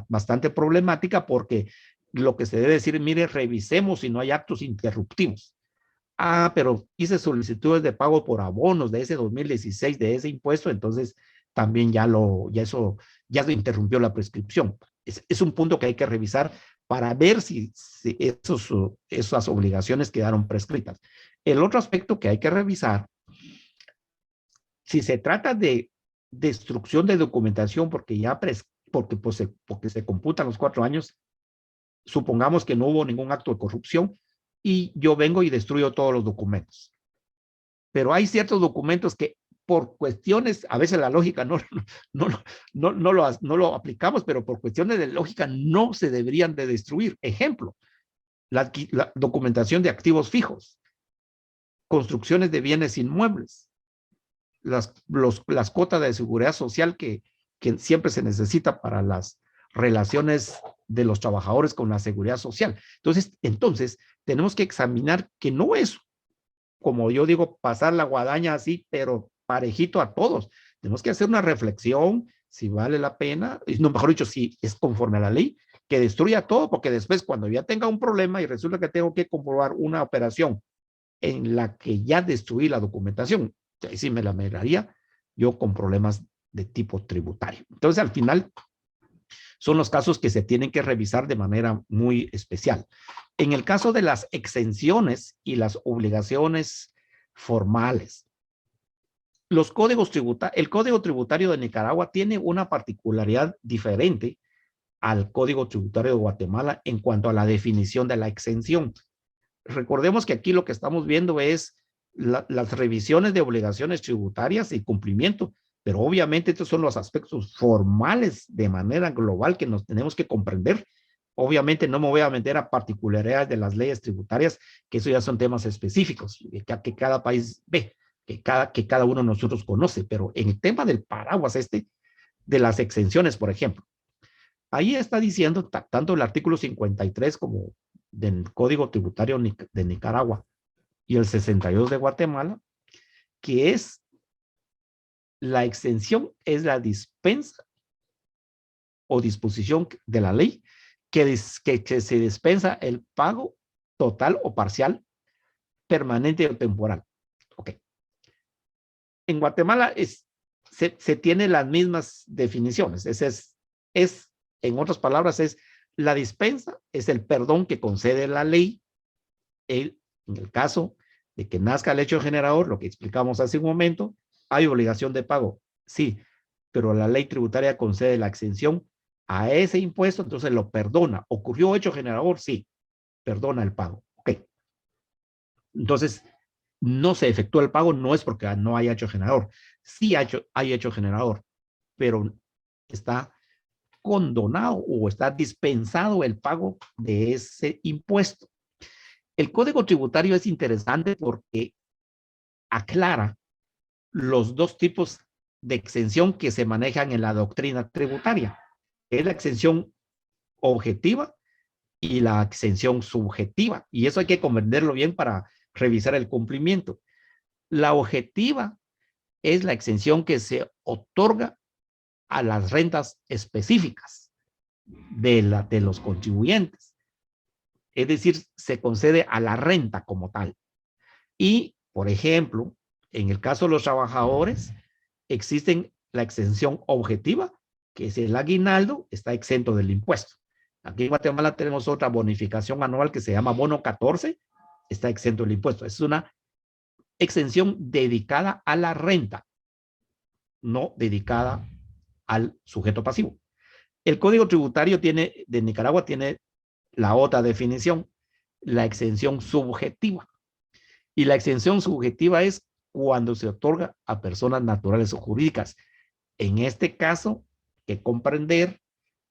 bastante problemática porque lo que se debe decir, mire, revisemos si no hay actos interruptivos. Pero hice solicitudes de pago por abonos de ese 2016, de ese impuesto, entonces también eso interrumpió la prescripción. Es un punto que hay que revisar para ver si esas obligaciones quedaron prescritas. El otro aspecto que hay que revisar, si se trata de destrucción de documentación porque se computan los 4 años, supongamos que no hubo ningún acto de corrupción y yo vengo y destruyo todos los documentos. Pero hay ciertos documentos que por cuestiones, a veces la lógica no lo aplicamos, pero por cuestiones de lógica no se deberían de destruir. Ejemplo, la documentación de activos fijos, construcciones de bienes inmuebles, las cuotas de seguridad social que siempre se necesita para las relaciones de los trabajadores con la seguridad social. Entonces tenemos que examinar que no es, como yo digo, pasar la guadaña así, pero parejito a todos. Tenemos que hacer una reflexión si vale la pena, no, mejor dicho, si es conforme a la ley, que destruya todo, porque después cuando ya tenga un problema y resulta que tengo que comprobar una operación en la que ya destruí la documentación, ahí sí me la miraría yo con problemas de tipo tributario. Entonces, al final, son los casos que se tienen que revisar de manera muy especial. En el caso de las exenciones y las obligaciones formales, el Código Tributario de Nicaragua tiene una particularidad diferente al Código Tributario de Guatemala en cuanto a la definición de la exención. Recordemos que aquí lo que estamos viendo es las revisiones de obligaciones tributarias y cumplimiento, pero obviamente estos son los aspectos formales de manera global que nos tenemos que comprender obviamente no me voy a meter a particularidades de las leyes tributarias, que eso ya son temas específicos, que cada país ve, que cada uno de nosotros conoce, pero en el tema del paraguas de las exenciones, por ejemplo, ahí está diciendo tanto el artículo 53 como del Código Tributario de Nicaragua y el 62 de Guatemala, que es la exención, es la dispensa o disposición de la ley que se dispensa el pago total o parcial, permanente o temporal. Ok. En Guatemala se tiene las mismas definiciones. En otras palabras, es la dispensa, es el perdón que concede la ley en el caso de que nazca el hecho generador, lo que explicamos hace un momento, hay obligación de pago, sí, pero la ley tributaria concede la exención a ese impuesto, entonces lo perdona. ¿Ocurrió hecho generador? Sí, perdona el pago. Ok. Entonces, no se efectúa el pago, no es porque no haya hecho generador. Sí hay hecho generador, pero está condonado o está dispensado el pago de ese impuesto. El Código Tributario es interesante porque aclara los dos tipos de exención que se manejan en la doctrina tributaria. Es la exención objetiva y la exención subjetiva. Y eso hay que comprenderlo bien para revisar el cumplimiento. La objetiva es la exención que se otorga a las rentas específicas de los contribuyentes. Es decir, se concede a la renta como tal. Y, por ejemplo, en el caso de los trabajadores, existen la exención objetiva, que es el aguinaldo, está exento del impuesto. Aquí en Guatemala tenemos otra bonificación anual que se llama bono 14, está exento del impuesto. Es una exención dedicada a la renta, no dedicada al sujeto pasivo. El Código Tributario de Nicaragua tiene la otra definición, la exención subjetiva. Y la exención subjetiva es cuando se otorga a personas naturales o jurídicas. En este caso, hay que comprender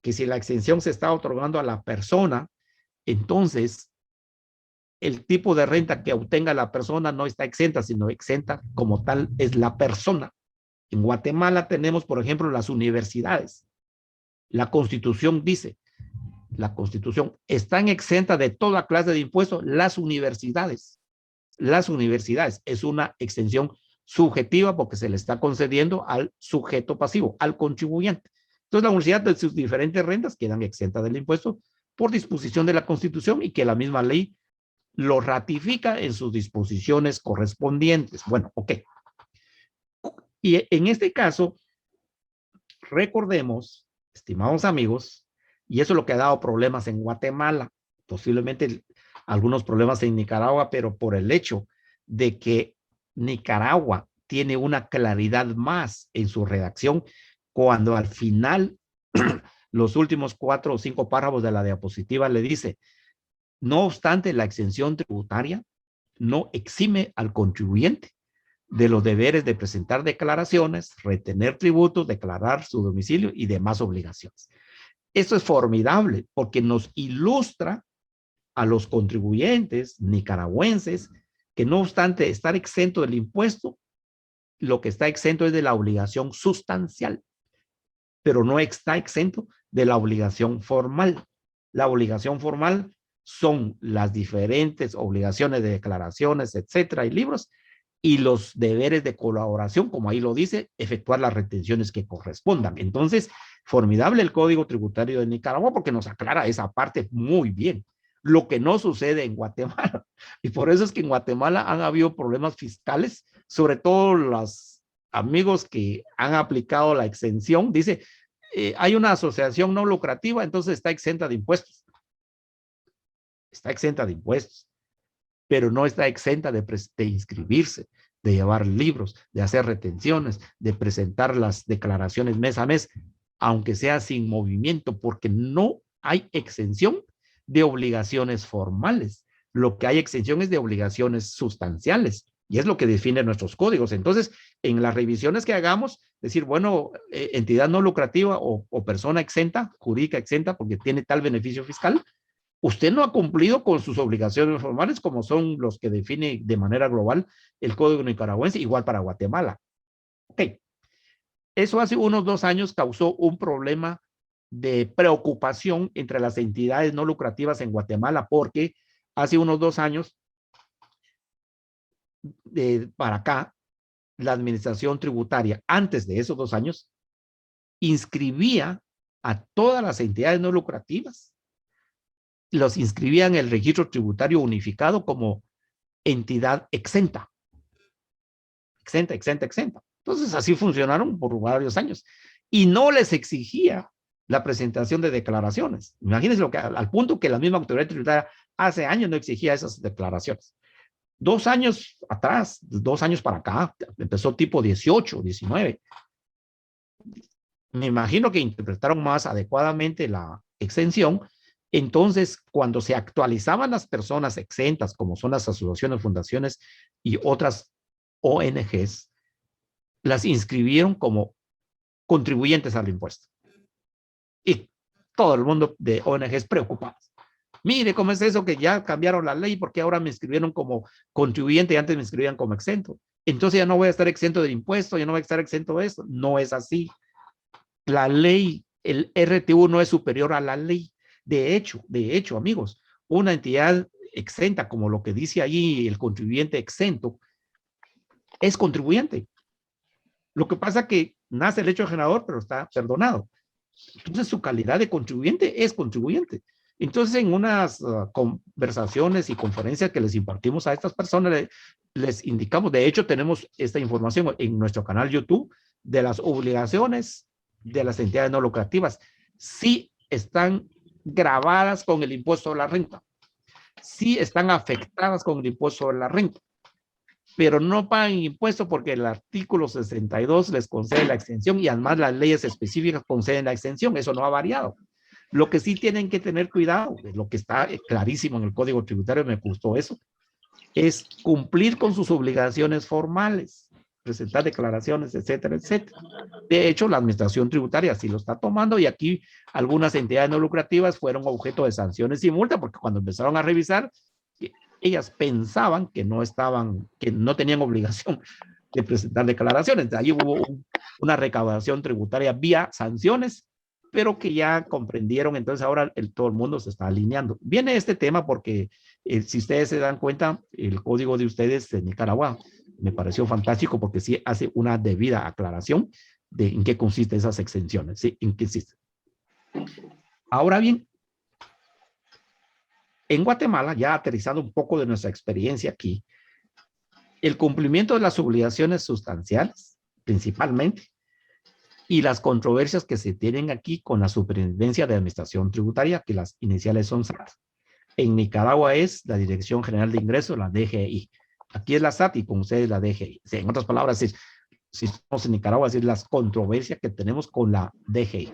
que si la exención se está otorgando a la persona, entonces el tipo de renta que obtenga la persona no está exenta, sino exenta como tal es la persona. En Guatemala tenemos, por ejemplo, las universidades. La Constitución dice, la Constitución, están exentas de toda clase de impuestos las universidades. Las universidades es una exención subjetiva porque se le está concediendo al sujeto pasivo, al contribuyente. Entonces, la universidad de sus diferentes rentas quedan exentas del impuesto por disposición de la Constitución y que la misma ley lo ratifica en sus disposiciones correspondientes. Bueno, ok. Y en este caso, recordemos, estimados amigos, y eso es lo que ha dado problemas en Guatemala, posiblemente algunos problemas en Nicaragua, pero por el hecho de que Nicaragua tiene una claridad más en su redacción, cuando al final los últimos 4 o 5 párrafos de la diapositiva le dice, no obstante, la exención tributaria no exime al contribuyente de los deberes de presentar declaraciones, retener tributos, declarar su domicilio y demás obligaciones. Esto es formidable porque nos ilustra a los contribuyentes nicaragüenses que no obstante estar exento del impuesto, lo que está exento es de la obligación sustancial, pero no está exento de la obligación formal. La obligación formal son las diferentes obligaciones de declaraciones, etcétera, y libros, y los deberes de colaboración, como ahí lo dice, efectuar las retenciones que correspondan. Entonces, formidable el Código Tributario de Nicaragua porque nos aclara esa parte muy bien, lo que no sucede en Guatemala. Y por eso es que en Guatemala han habido problemas fiscales, sobre todo los amigos que han aplicado la exención, dice, hay una asociación no lucrativa, entonces está exenta de impuestos. Está exenta de impuestos, pero no está exenta de inscribirse, de llevar libros, de hacer retenciones, de presentar las declaraciones mes a mes, aunque sea sin movimiento, porque no hay exención de obligaciones formales. Lo que hay exención es de obligaciones sustanciales, Y es lo que define nuestros códigos. Entonces, en las revisiones que hagamos, decir, bueno, entidad no lucrativa o persona exenta, jurídica exenta, porque tiene tal beneficio fiscal, usted no ha cumplido con sus obligaciones formales, como son los que define de manera global el Código Nicaragüense, igual para Guatemala. Ok. Eso hace unos 2 años causó un problema de preocupación entre las entidades no lucrativas en Guatemala, porque hace unos 2 años para acá, la administración tributaria, antes de esos 2 años, inscribía a todas las entidades no lucrativas, los inscribía en el registro tributario unificado como entidad exenta. Exenta, exenta, exenta. Entonces así funcionaron por varios años. Y no les exigía la presentación de declaraciones. Imagínense lo que, al punto que la misma autoridad tributaria hace años no exigía esas declaraciones. 2 años atrás, 2 años para acá, empezó tipo 18, 19. Me imagino que interpretaron más adecuadamente la exención. Entonces, cuando se actualizaban las personas exentas, como son las asociaciones, fundaciones y otras ONGs, las inscribieron como contribuyentes al impuesto. Y todo el mundo de ONGs preocupados. Mire cómo es eso que ya cambiaron la ley porque ahora me inscribieron como contribuyente y antes me inscribían como exento. Entonces ya no voy a estar exento del impuesto, ya no voy a estar exento de eso. No es así. La ley, el RTU no es superior a la ley. De hecho, amigos, una entidad exenta, como lo que dice allí el contribuyente exento, es contribuyente. Lo que pasa es que nace el hecho generador, pero está perdonado. Entonces su calidad de contribuyente es contribuyente. Entonces en unas conversaciones y conferencias que les impartimos a estas personas, les indicamos, de hecho tenemos esta información en nuestro canal YouTube, de las obligaciones de las entidades no lucrativas. Sí están gravadas con el impuesto a la renta. Sí están afectadas con el impuesto a la renta, pero no pagan impuesto porque el artículo 62 les concede la exención y además las leyes específicas conceden la exención. Eso no ha variado. Lo que sí tienen que tener cuidado, lo que está clarísimo en el Código Tributario, me gustó eso, es cumplir con sus obligaciones formales, presentar declaraciones, etcétera, etcétera. De hecho, la administración tributaria sí lo está tomando y aquí algunas entidades no lucrativas fueron objeto de sanciones y multa porque cuando empezaron a revisar, ellas pensaban que no tenían obligación de presentar declaraciones. De ahí hubo una recaudación tributaria vía sanciones, pero que ya comprendieron, entonces ahora todo el mundo se está alineando. Viene este tema porque si ustedes se dan cuenta, el código de ustedes de Nicaragua me pareció fantástico porque sí hace una debida aclaración de en qué consisten esas exenciones, ¿sí? En qué existen. Ahora bien, en Guatemala, ya aterrizando un poco de nuestra experiencia aquí, el cumplimiento de las obligaciones sustanciales, principalmente, y las controversias que se tienen aquí con la Superintendencia de Administración Tributaria, que las iniciales son SAT. En Nicaragua es la Dirección General de Ingresos, la DGI. Aquí es la SAT y con ustedes la DGI. En otras palabras, si estamos en Nicaragua, es las controversias que tenemos con la DGI.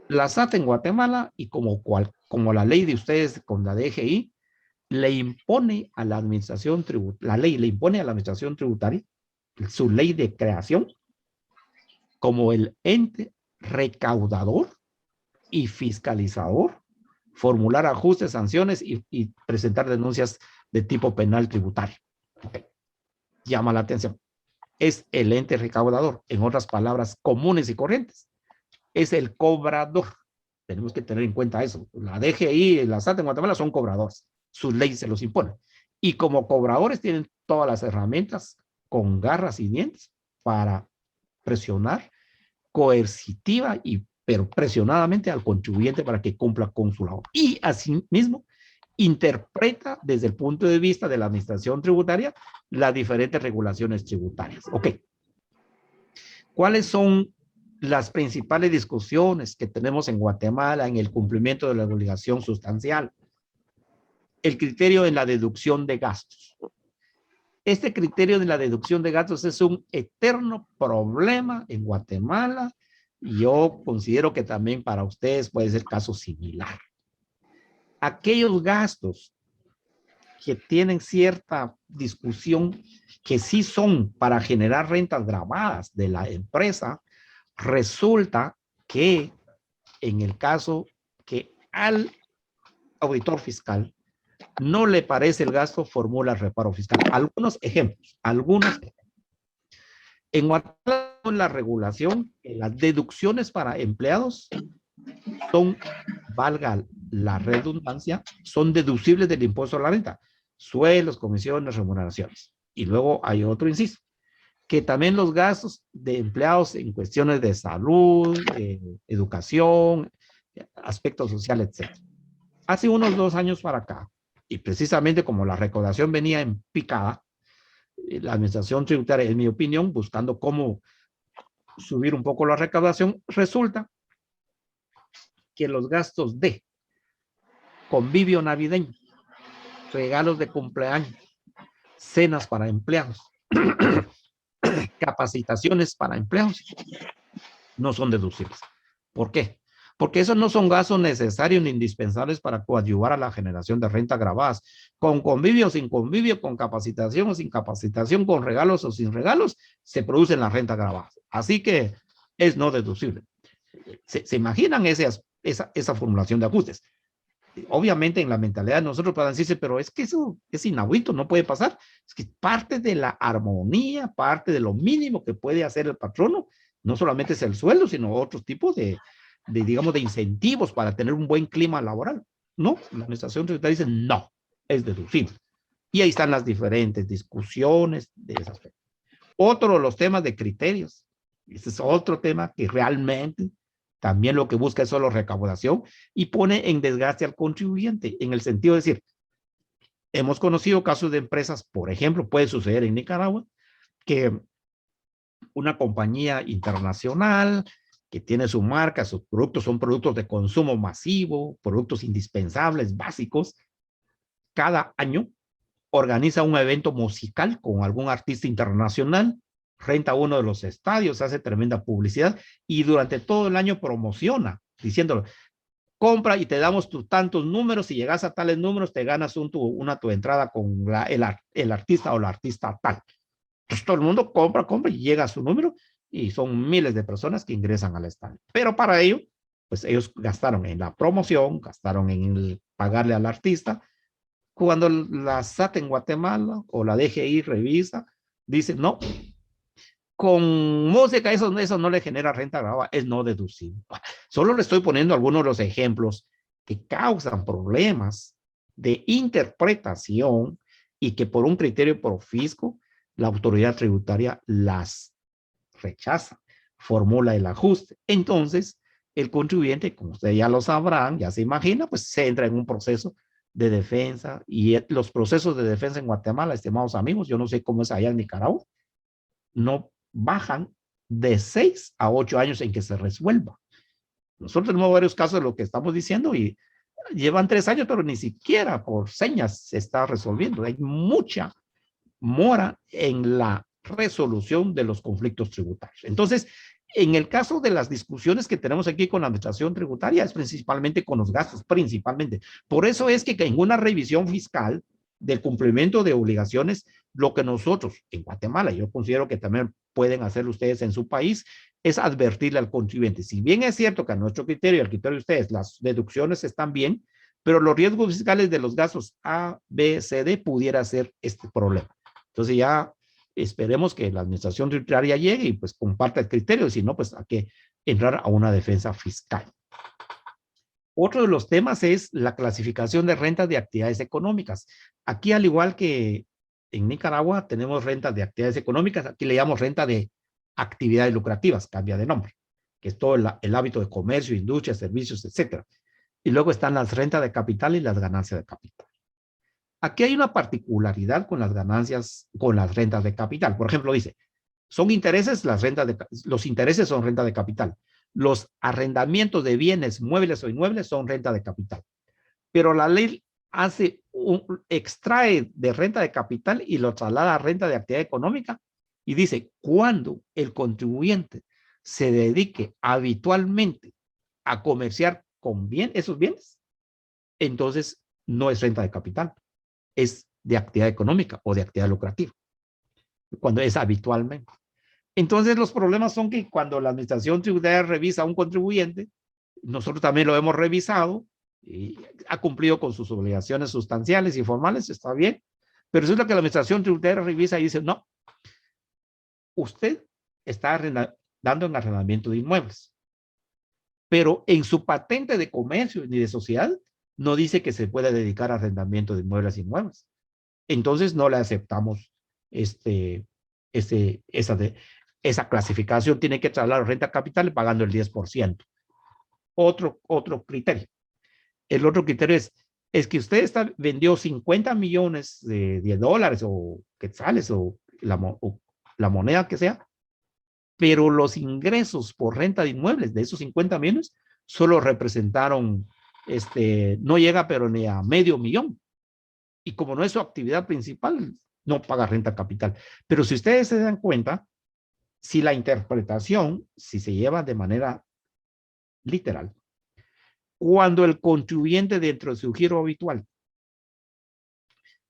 La SAT en Guatemala y como la ley de ustedes con la DGI, le impone a la administración tributaria, la ley le impone a la administración tributaria su ley de creación como el ente recaudador y fiscalizador, formular ajustes, sanciones y presentar denuncias de tipo penal tributario. Okay. Llama la atención. Es el ente recaudador, en otras palabras comunes y corrientes. Es el cobrador. Tenemos que tener en cuenta eso. La DGI y la SAT en Guatemala son cobradores. Sus leyes se los imponen. Y como cobradores tienen todas las herramientas con garras y dientes para presionar coercitiva pero presionadamente al contribuyente para que cumpla con su labor. Y asimismo interpreta desde el punto de vista de la administración tributaria las diferentes regulaciones tributarias. Ok. ¿Cuáles son las principales discusiones que tenemos en Guatemala en el cumplimiento de la obligación sustancial? El criterio en la deducción de gastos. Este criterio de la deducción de gastos es un eterno problema en Guatemala y yo considero que también para ustedes puede ser caso similar. Aquellos gastos que tienen cierta discusión, que sí son para generar rentas gravadas de la empresa, resulta que en el caso que al auditor fiscal no le parece el gasto, formula el reparo fiscal. Algunos ejemplos. En Guatemala, la regulación, las deducciones para empleados son, valga la redundancia, son deducibles del impuesto a la renta. Sueldos, comisiones, remuneraciones. Y luego hay otro inciso, que también los gastos de empleados en cuestiones de salud, educación, aspectos sociales, etc. Hace unos 2 años para acá, y precisamente como la recaudación venía en picada, la administración tributaria, en mi opinión, buscando cómo subir un poco la recaudación, resulta que los gastos de convivio navideño, regalos de cumpleaños, cenas para empleados, capacitaciones para empleados, no son deducibles. ¿Por qué? Porque esos no son gastos necesarios ni indispensables para coadyuvar a la generación de renta gravadas. Con convivio, sin convivio, con capacitación o sin capacitación, con regalos o sin regalos, se producen las rentas gravadas. Así que es no deducible. ¿Se imaginan esa formulación de ajustes? Obviamente en la mentalidad de nosotros pueden decirse, pero es que eso es inaudito, no puede pasar. Es que parte de la armonía, parte de lo mínimo que puede hacer el patrono, no solamente es el sueldo, sino otros tipos digamos, de incentivos para tener un buen clima laboral. No, la administración tributaria dice, no, es deducible. Y ahí están las diferentes discusiones de ese aspecto. Otro de los temas de criterios. Ese es otro tema que realmente también lo que busca es solo recaudación y pone en desgaste al contribuyente, en el sentido de decir, hemos conocido casos de empresas, por ejemplo, puede suceder en Nicaragua, que una compañía internacional que tiene su marca, sus productos son productos de consumo masivo, productos indispensables, básicos, cada año organiza un evento musical con algún artista internacional, renta uno de los estadios, hace tremenda publicidad y durante todo el año promociona, diciéndolo, compra y te damos tus tantos números, si llegas a tales números te ganas tu entrada con el artista o la artista tal. Entonces todo el mundo compra y llega a su número y son miles de personas que ingresan al estadio. Pero para ello, pues ellos gastaron en la promoción, gastaron en pagarle al artista. Cuando la SAT en Guatemala o la DGI revisa, dice, no, con música eso no le genera renta grabada, es no deducible. Solo le estoy poniendo algunos de los ejemplos que causan problemas de interpretación y que por un criterio profisco la autoridad tributaria las rechaza, formula el ajuste. Entonces, el contribuyente, como ustedes ya lo sabrán, ya se imagina, pues se entra en un proceso de defensa y los procesos de defensa en Guatemala, estimados amigos, yo no sé cómo es allá en Nicaragua, no bajan de 6 a 8 años en que se resuelva. Nosotros tenemos varios casos de lo que estamos diciendo y llevan 3 años, pero ni siquiera por señas se está resolviendo. Hay mucha mora en la resolución de los conflictos tributarios. Entonces, en el caso de las discusiones que tenemos aquí con la administración tributaria, es principalmente con los gastos, principalmente. Por eso es que en una revisión fiscal del cumplimiento de obligaciones, lo que nosotros en Guatemala, yo considero que también pueden hacer ustedes en su país, es advertirle al contribuyente. Si bien es cierto que a nuestro criterio, al criterio de ustedes, las deducciones están bien, pero los riesgos fiscales de los gastos A, B, C, D pudiera ser este problema. Entonces ya esperemos que la administración tributaria llegue y pues comparta el criterio, si no, pues hay que entrar a una defensa fiscal. Otro de los temas es la clasificación de rentas de actividades económicas. Aquí, al igual que en Nicaragua, tenemos rentas de actividades económicas, aquí le llamamos renta de actividades lucrativas, cambia de nombre, que es todo el hábito de comercio, industria, servicios, etcétera. Y luego están las rentas de capital y las ganancias de capital. Aquí hay una particularidad con las ganancias, con las rentas de capital. Por ejemplo, dice, son intereses, los intereses son renta de capital. Los arrendamientos de bienes muebles o inmuebles son renta de capital. Pero la ley extrae de renta de capital y lo traslada a renta de actividad económica y dice, cuando el contribuyente se dedique habitualmente a comerciar con esos bienes, entonces no es renta de capital, es de actividad económica o de actividad lucrativa, cuando es habitualmente. Entonces, los problemas son que cuando la administración tributaria revisa a un contribuyente, nosotros también lo hemos revisado y ha cumplido con sus obligaciones sustanciales y formales, está bien, pero eso es lo que la administración tributaria revisa y dice, no, usted está dando en arrendamiento de inmuebles, pero en su patente de comercio ni de sociedad no dice que se puede dedicar a arrendamiento de inmuebles e inmuebles. Entonces no le aceptamos esa clasificación, tiene que trasladar renta capital pagando el 10%. Otro criterio. El otro criterio es que usted vendió 50 millones de dólares o quetzales o la moneda que sea, pero los ingresos por renta de inmuebles de esos 50 millones solo representaron, no llega pero ni a $500,000. Y como no es su actividad principal, no paga renta capital. Pero si ustedes se dan cuenta, si la interpretación, si se lleva de manera literal, cuando el contribuyente dentro de su giro habitual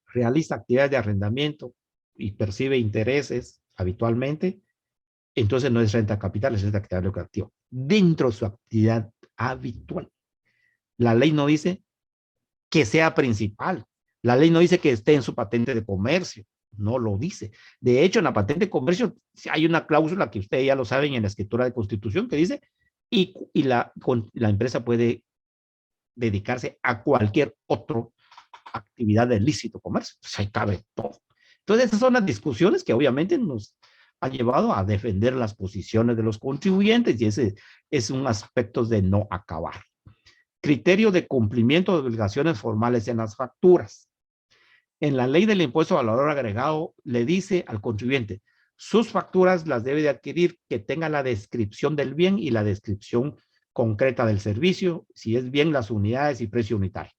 realiza actividades de arrendamiento y percibe intereses habitualmente, entonces no es renta capital, es renta actividad lucrativa. Dentro de su actividad habitual. La ley no dice que sea principal. La ley no dice que esté en su patente de comercio. No lo dice. De hecho, en la patente de comercio hay una cláusula que ustedes ya lo saben en la escritura de constitución que dice y la empresa puede dedicarse a cualquier otra actividad de lícito comercio. Pues ahí cabe todo. Entonces, esas son las discusiones que obviamente nos han llevado a defender las posiciones de los contribuyentes y ese es un aspecto de no acabar. Criterio de cumplimiento de obligaciones formales en las facturas. En la ley del impuesto al valor agregado le dice al contribuyente, sus facturas las debe de adquirir que tenga la descripción del bien y la descripción concreta del servicio, si es bien las unidades y precio unitario.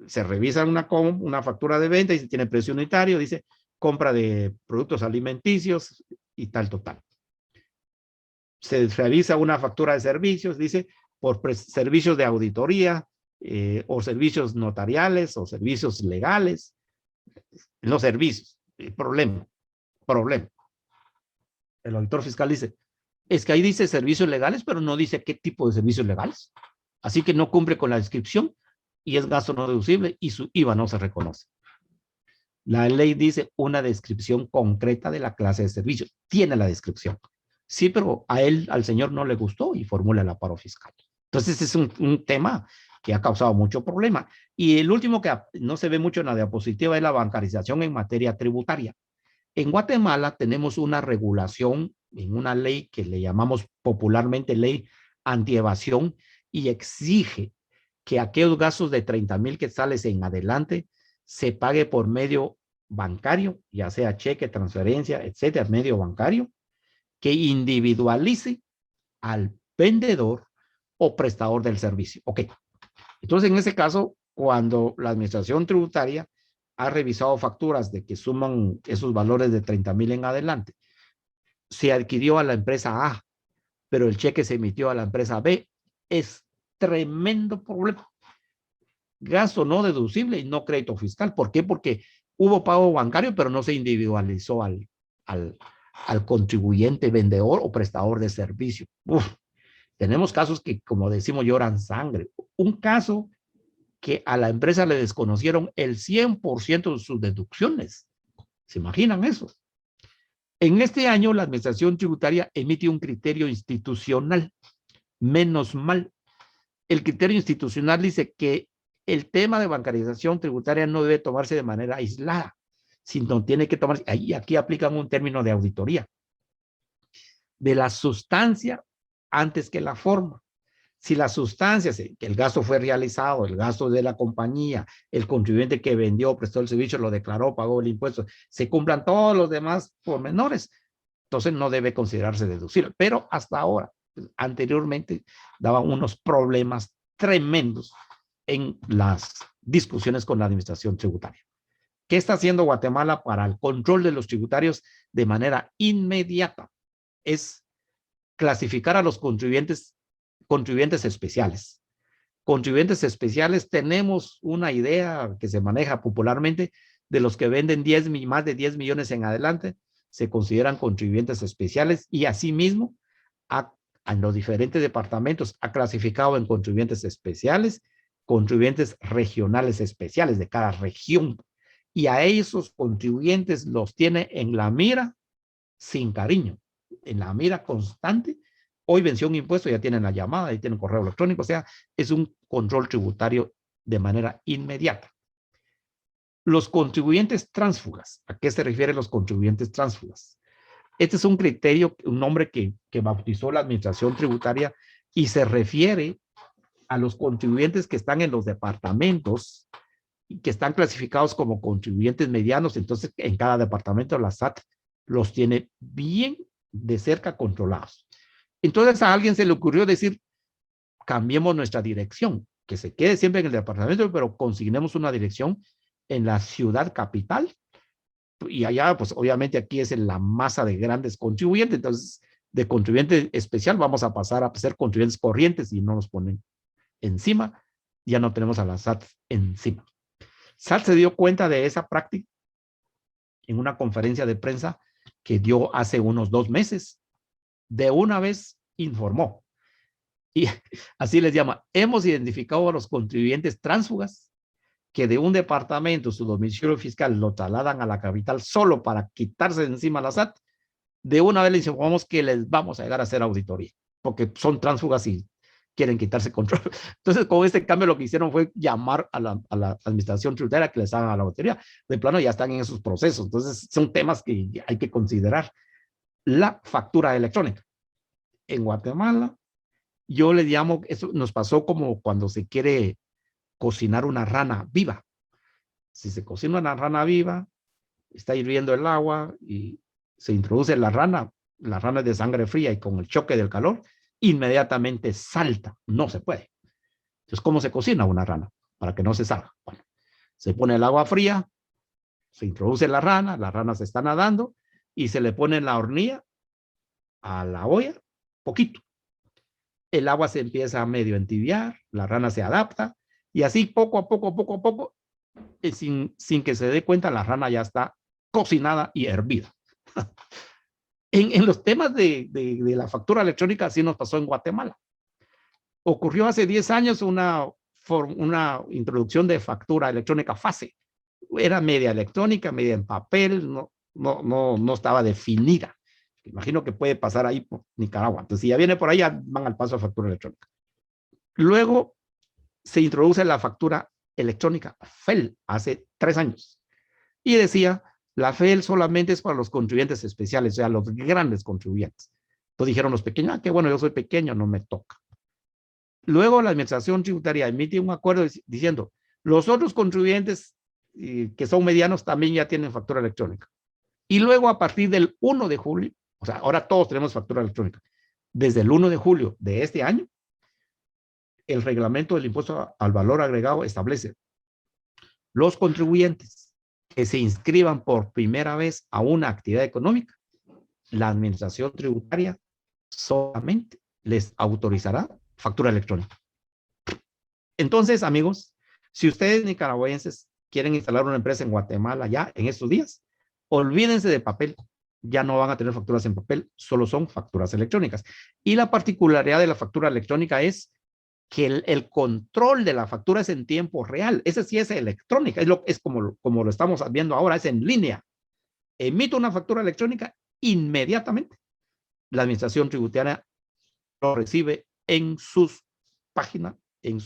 Se revisa una factura de venta y si tiene precio unitario, dice compra de productos alimenticios y tal total. Se revisa una factura de servicios, dice por servicios de auditoría o servicios notariales o servicios legales. Los servicios, problema. El auditor fiscal dice, es que ahí dice servicios legales, pero no dice qué tipo de servicios legales. Así que no cumple con la descripción y es gasto no deducible y su IVA no se reconoce. La ley dice una descripción concreta de la clase de servicios. Tiene la descripción. Sí, pero al señor no le gustó y formula el amparo fiscal. Entonces, es un tema que ha causado mucho problema. Y el último que no se ve mucho en la diapositiva es la bancarización en materia tributaria. En Guatemala tenemos una regulación en una ley que le llamamos popularmente ley antievasión y exige que aquellos gastos de 30,000 quetzales en adelante se pague por medio bancario, ya sea cheque, transferencia, etcétera, medio bancario, que individualice al vendedor o prestador del servicio. Ok. Entonces, en ese caso, cuando la administración tributaria ha revisado facturas de que suman esos valores de 30,000 en adelante, se adquirió a la empresa A, pero el cheque se emitió a la empresa B, es tremendo problema. Gasto no deducible y no crédito fiscal. ¿Por qué? Porque hubo pago bancario, pero no se individualizó al contribuyente vendedor o prestador de servicio. Tenemos casos que, como decimos, lloran sangre. Un caso que a la empresa le desconocieron el 100% de sus deducciones. ¿Se imaginan eso? En este año, la administración tributaria emite un criterio institucional. Menos mal. El criterio institucional dice que el tema de bancarización tributaria no debe tomarse de manera aislada, sino tiene que tomarse, aquí aplican un término de auditoría, de la sustancia antes que la forma. Si la sustancia, que el gasto fue realizado, el gasto de la compañía, el contribuyente que vendió, prestó el servicio, lo declaró, pagó el impuesto, se cumplan todos los demás pormenores, entonces no debe considerarse deducible. Pero hasta ahora, anteriormente, daban unos problemas tremendos en las discusiones con la administración tributaria. ¿Qué está haciendo Guatemala para el control de los tributarios de manera inmediata? Es clasificar a los contribuyentes especiales. Contribuyentes especiales, tenemos una idea que se maneja popularmente de los que venden más de 10 millones en adelante, se consideran contribuyentes especiales y asimismo en los diferentes departamentos ha clasificado en contribuyentes especiales, contribuyentes regionales especiales de cada región. Y a esos contribuyentes los tiene en la mira sin cariño, en la mira constante. Hoy venció un impuesto, ya tienen la llamada, ya tienen correo electrónico, o sea, es un control tributario de manera inmediata. Los contribuyentes tránsfugas. ¿A qué se refieren los contribuyentes tránsfugas? Este es un criterio, un nombre que bautizó la administración tributaria y se refiere a los contribuyentes que están en los departamentos y que están clasificados como contribuyentes medianos. Entonces, en cada departamento la SAT los tiene bien de cerca controlados. Entonces, a alguien se le ocurrió decir, cambiemos nuestra dirección, que se quede siempre en el departamento, pero consignemos una dirección en la ciudad capital. Y allá, pues obviamente aquí es en la masa de grandes contribuyentes. Entonces, de contribuyente especial vamos a pasar a ser contribuyentes corrientes y no nos ponen encima. Ya no tenemos a la SAT encima. SAT se dio cuenta de esa práctica en una conferencia de prensa que dio hace unos 2 meses. De una vez informó. Y así les llama. Hemos identificado a los contribuyentes tránsfugas que de un departamento su domicilio fiscal lo trasladan a la capital solo para quitarse de encima la SAT. De una vez les informamos que les vamos a llegar a hacer auditoría, porque son tránsfugas y quieren quitarse control. Entonces, con este cambio lo que hicieron fue llamar a la administración tributaria que les hagan a la auditoría. De plano ya están en esos procesos. Entonces, son temas que hay que considerar. La factura electrónica. En Guatemala, yo le llamo, eso nos pasó como cuando se quiere cocinar una rana viva. Si se cocina una rana viva, está hirviendo el agua y se introduce la rana es de sangre fría y con el choque del calor, inmediatamente salta. No se puede. Entonces, ¿cómo se cocina una rana? Para que no se salga. Bueno, se pone el agua fría, se introduce la rana se está nadando y se le pone en la hornilla a la olla, poquito. El agua se empieza a medio entibiar, la rana se adapta y así poco a poco, sin que se dé cuenta, la rana ya está cocinada y hervida. En los temas de la factura electrónica, así nos pasó en Guatemala. Ocurrió hace 10 años una introducción de factura electrónica FASE. Era media electrónica, media en papel, no estaba definida. Imagino que puede pasar ahí por Nicaragua. Entonces, si ya viene por ahí, ya van al paso de factura electrónica. Luego se introduce la factura electrónica FEL hace 3 años. Y decía, la FEL solamente es para los contribuyentes especiales, o sea, los grandes contribuyentes. Entonces dijeron los pequeños, que bueno, yo soy pequeño, no me toca. Luego la administración tributaria emite un acuerdo diciendo, los otros contribuyentes que son medianos también ya tienen factura electrónica. Y luego a partir del 1 de julio, o sea, ahora todos tenemos factura electrónica. Desde el 1 de julio de este año, el reglamento del impuesto al valor agregado establece los contribuyentes que se inscriban por primera vez a una actividad económica, la administración tributaria solamente les autorizará factura electrónica. Entonces, amigos, si ustedes nicaragüenses quieren instalar una empresa en Guatemala ya en estos días, olvídense de papel. Ya no van a tener facturas en papel, solo son facturas electrónicas. Y la particularidad de la factura electrónica es que el control de la factura es en tiempo real. Esa sí es electrónica, es como lo estamos viendo ahora, es en línea. Emito una factura electrónica, inmediatamente la administración tributaria lo recibe en sus páginas, en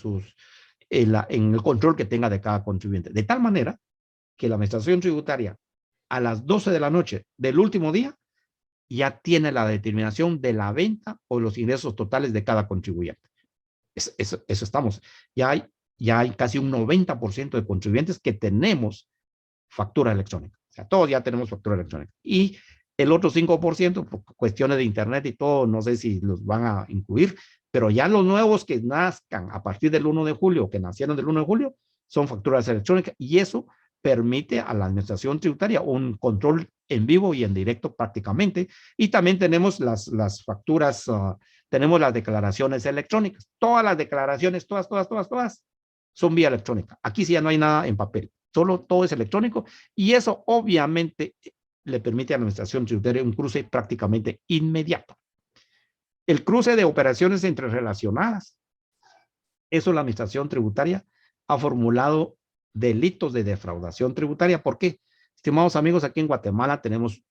el control que tenga de cada contribuyente. De tal manera que la administración tributaria a las 12 de la noche del último día ya tiene la determinación de la venta o los ingresos totales de cada contribuyente. Eso estamos. Ya hay casi un 90% de contribuyentes que tenemos factura electrónica. O sea, todos ya tenemos factura electrónica. Y el otro 5%, por cuestiones de internet y todo, no sé si los van a incluir, pero ya los nuevos que nazcan a partir del 1 de julio, que nacieron del 1 de julio, son facturas electrónicas y eso permite a la administración tributaria un control en vivo y en directo prácticamente. Y también tenemos las facturas, tenemos las declaraciones electrónicas. Todas las declaraciones, todas, son vía electrónica. Aquí sí ya no hay nada en papel. Solo todo es electrónico y eso obviamente le permite a la administración tributaria un cruce prácticamente inmediato. El cruce de operaciones entrerelacionadas. Eso la administración tributaria ha formulado delitos de defraudación tributaria. ¿Por qué? Estimados amigos, aquí en Guatemala tenemos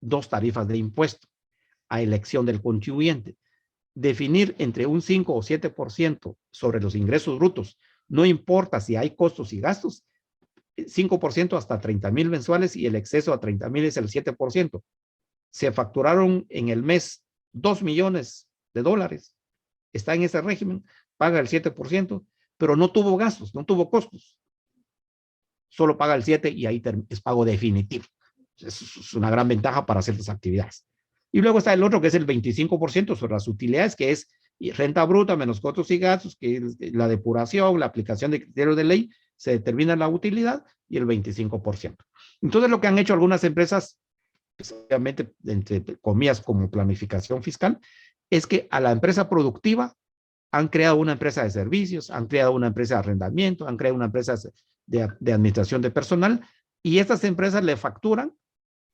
dos tarifas de impuesto a elección del contribuyente. Definir entre un 5 o 7% sobre los ingresos brutos, no importa si hay costos y gastos, 5% hasta 30,000 mensuales y el exceso a 30,000 es el 7%. Se facturaron en el mes 2 millones de dólares. Está en ese régimen, paga el 7%, pero no tuvo gastos, no tuvo costos. Solo paga el 7% y ahí es pago definitivo. Es una gran ventaja para ciertas actividades. Y luego está el otro que es el 25% sobre las utilidades, que es renta bruta menos costos y gastos, que es la depuración, la aplicación de criterios de ley, se determina la utilidad y el 25%. Entonces lo que han hecho algunas empresas, especialmente entre comillas como planificación fiscal, es que a la empresa productiva han creado una empresa de servicios, han creado una empresa de arrendamiento, han creado una empresa de administración de personal y estas empresas le facturan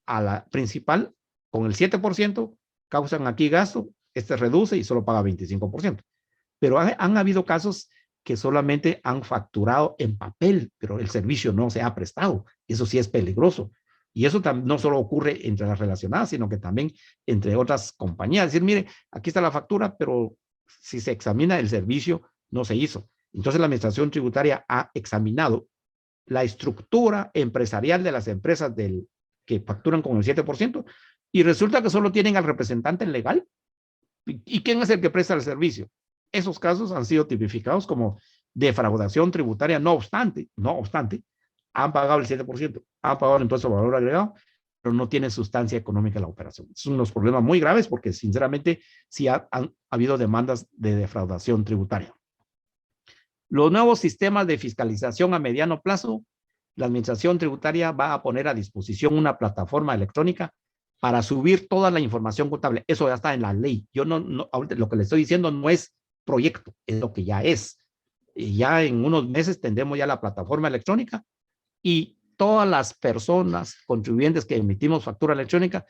a la principal con el 7%, causan aquí gasto, este reduce y solo paga 25%. Pero han habido casos que solamente han facturado en papel, pero el servicio no se ha prestado. Eso sí es peligroso. Y eso no solo ocurre entre las relacionadas, sino que también entre otras compañías. Es decir, mire, aquí está la factura, pero si se examina el servicio, no se hizo. Entonces la administración tributaria ha examinado la estructura empresarial de las empresas que facturan con el 7% y resulta que solo tienen al representante legal. ¿Y quién es el que presta el servicio? Esos casos han sido tipificados como defraudación tributaria, no obstante, han pagado el 7%, han pagado el impuesto de valor agregado, pero no tiene sustancia económica la operación. Son unos problemas muy graves porque sinceramente sí han habido demandas de defraudación tributaria. Los nuevos sistemas de fiscalización a mediano plazo, la administración tributaria va a poner a disposición una plataforma electrónica para subir toda la información contable. Eso ya está en la ley. Yo ahorita lo que le estoy diciendo no es proyecto, es lo que ya es. Y ya en unos meses tendremos ya la plataforma electrónica y todas las personas contribuyentes que emitimos factura electrónica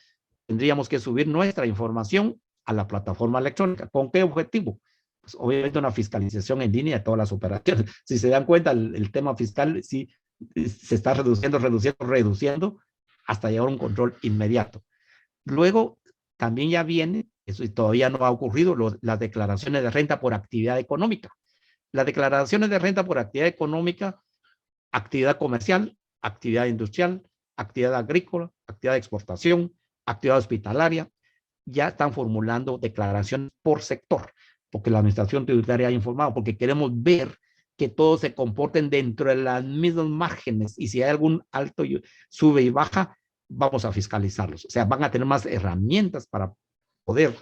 tendríamos que subir nuestra información a la plataforma electrónica. ¿Con qué objetivo? Pues obviamente una fiscalización en línea de todas las operaciones. Si se dan cuenta, el tema fiscal sí se está reduciendo hasta llegar a un control inmediato. Luego también ya viene, eso todavía no ha ocurrido, las declaraciones de renta por actividad económica. Las declaraciones de renta por actividad económica, actividad comercial, actividad industrial, actividad agrícola, actividad de exportación, actividad hospitalaria, ya están formulando declaraciones por sector, porque la administración tributaria ha informado, porque queremos ver que todos se comporten dentro de las mismas márgenes y si hay algún alto sube y baja, vamos a fiscalizarlos. O sea, van a tener más herramientas para poder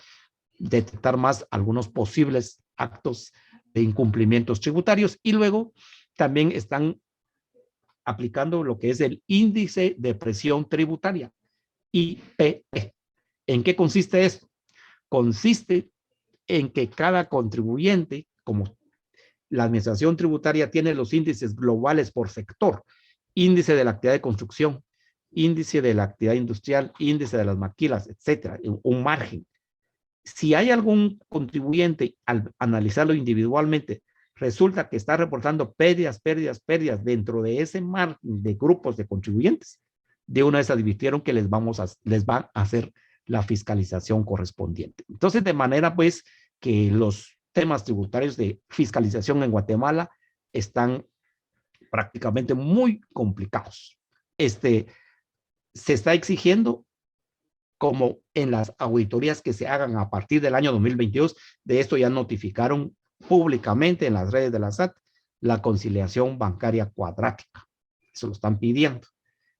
detectar más algunos posibles actos de incumplimientos tributarios y luego también están aplicando lo que es el índice de presión tributaria, IPT. ¿En qué consiste esto? Consiste en que cada contribuyente, como la administración tributaria tiene los índices globales por sector, índice de la actividad de construcción, índice de la actividad industrial, índice de las maquilas, etcétera, un margen. Si hay algún contribuyente, al analizarlo individualmente, resulta que está reportando pérdidas dentro de ese margen de grupos de contribuyentes, de una vez advirtieron que les van a hacer la fiscalización correspondiente. Entonces, de manera pues que los temas tributarios de fiscalización en Guatemala están prácticamente muy complicados. Se está exigiendo, como en las auditorías que se hagan a partir del año 2022, de esto ya notificaron públicamente en las redes de la SAT, la conciliación bancaria cuadrática. Eso lo están pidiendo.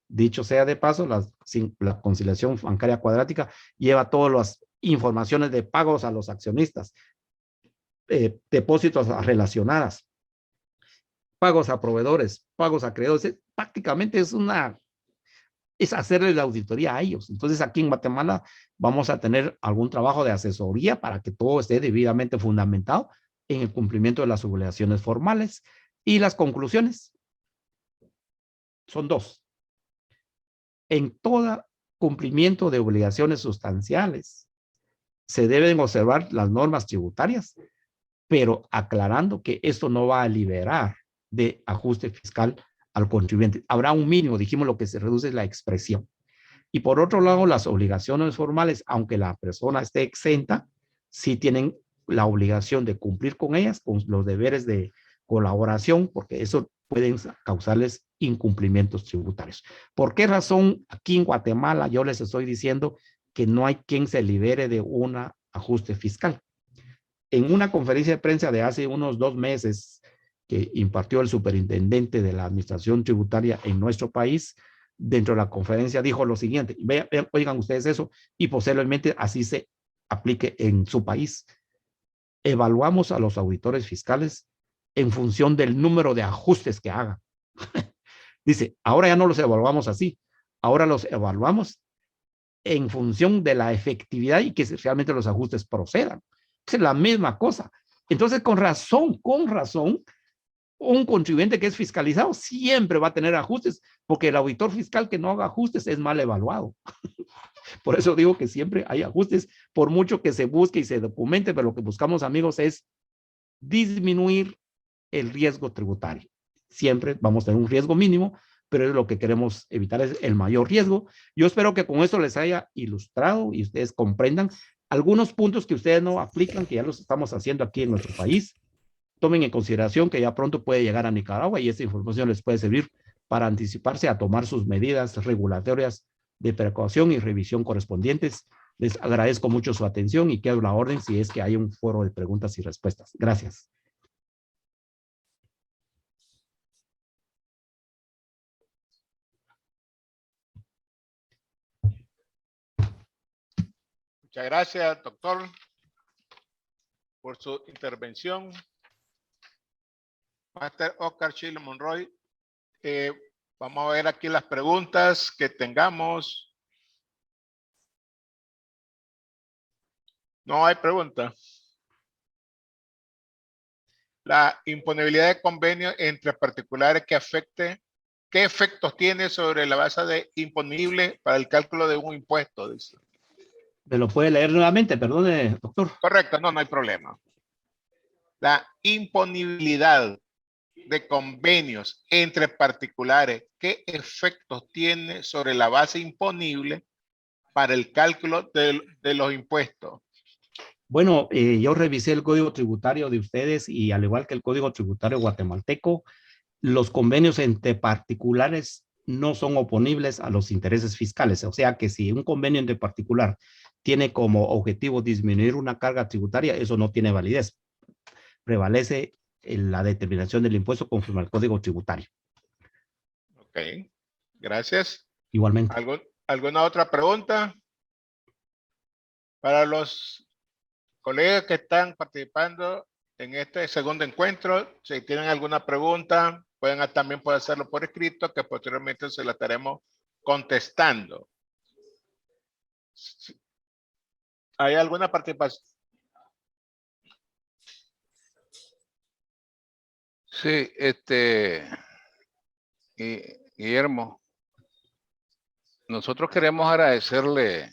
Dicho sea de paso, la conciliación bancaria cuadrática lleva todas las informaciones de pagos a los accionistas, depósitos relacionadas, pagos a proveedores, pagos a acreedores. Prácticamente es hacerle la auditoría a ellos. Entonces aquí en Guatemala vamos a tener algún trabajo de asesoría para que todo esté debidamente fundamentado en el cumplimiento de las obligaciones formales y las conclusiones. son dos. En todo cumplimiento de obligaciones sustanciales se deben observar las normas tributarias, pero aclarando que esto no va a liberar de ajuste fiscal al contribuyente. Habrá un mínimo, dijimos, lo que se reduce es la expresión. Y por otro lado, las obligaciones formales, aunque la persona esté exenta, sí tienen la obligación de cumplir con ellas, con los deberes de colaboración, porque eso pueden causarles incumplimientos tributarios. ¿Por qué razón aquí en Guatemala yo les estoy diciendo que no hay quien se libere de un ajuste fiscal? En una conferencia de prensa de hace unos 2 meses que impartió el superintendente de la administración tributaria en nuestro país, dentro de la conferencia dijo lo siguiente, oigan ustedes eso, y posiblemente así se aplique en su país. Evaluamos a los auditores fiscales en función del número de ajustes que hagan. Dice, ahora ya no los evaluamos así, ahora los evaluamos en función de la efectividad y que realmente los ajustes procedan. Es la misma cosa. Entonces, con razón, un contribuyente que es fiscalizado siempre va a tener ajustes, porque el auditor fiscal que no haga ajustes es mal evaluado. Por eso digo que siempre hay ajustes, por mucho que se busque y se documente, pero lo que buscamos, amigos, es disminuir el riesgo tributario. Siempre vamos a tener un riesgo mínimo, pero es lo que queremos evitar, es el mayor riesgo. Yo espero que con esto les haya ilustrado y ustedes comprendan algunos puntos que ustedes no aplican, que ya los estamos haciendo aquí en nuestro país. Tomen en consideración que ya pronto puede llegar a Nicaragua y esta información les puede servir para anticiparse a tomar sus medidas regulatorias de precaución y revisión correspondientes. Les agradezco mucho su atención y quedo a la orden si es que hay un foro de preguntas y respuestas. Gracias.
Muchas gracias, doctor, por su intervención. Máster Oscar Chile Monroy. Vamos a ver aquí las preguntas que tengamos. No hay pregunta. La imponibilidad de convenio entre particulares que afecte, ¿qué efectos tiene sobre la base de imponible para el cálculo de un impuesto? Dice.
¿Me lo puede leer nuevamente? Perdone, doctor.
Correcto, no hay problema. La imponibilidad de convenios entre particulares, ¿qué efectos tiene sobre la base imponible para el cálculo de los impuestos?
Bueno, yo revisé el código tributario de ustedes y al igual que el código tributario guatemalteco, los convenios entre particulares no son oponibles a los intereses fiscales. O sea que si un convenio entre particular tiene como objetivo disminuir una carga tributaria, eso no tiene validez. Prevalece la determinación del impuesto conforme al código tributario.
Ok, gracias.
Igualmente.
¿Alguna otra pregunta? Para los colegas que están participando en este segundo encuentro, si tienen alguna pregunta, también pueden hacerlo por escrito, que posteriormente se la estaremos contestando. ¿Hay alguna participación?
Sí, Guillermo, nosotros queremos agradecerle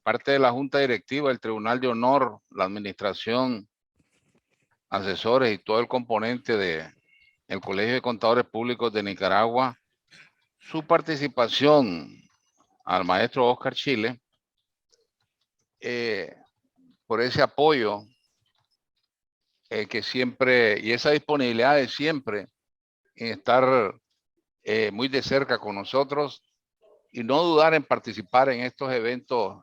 parte de la Junta Directiva, el Tribunal de Honor, la Administración, asesores y todo el componente del Colegio de Contadores Públicos de Nicaragua, su participación al maestro Oscar Chile, por ese apoyo que siempre, y esa disponibilidad de siempre en estar muy de cerca con nosotros y no dudar en participar en estos eventos,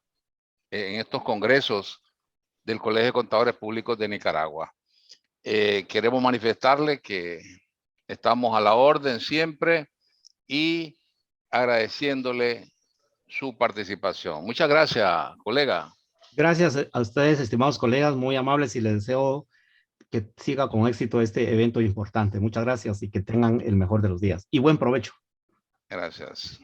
en estos congresos del Colegio de Contadores Públicos de Nicaragua. Queremos manifestarle que estamos a la orden siempre y agradeciéndole su participación. Muchas gracias, colega.
Gracias a ustedes, estimados colegas, muy amables, y les deseo que siga con éxito este evento importante. Muchas gracias y que tengan el mejor de los días. Y buen provecho.
Gracias.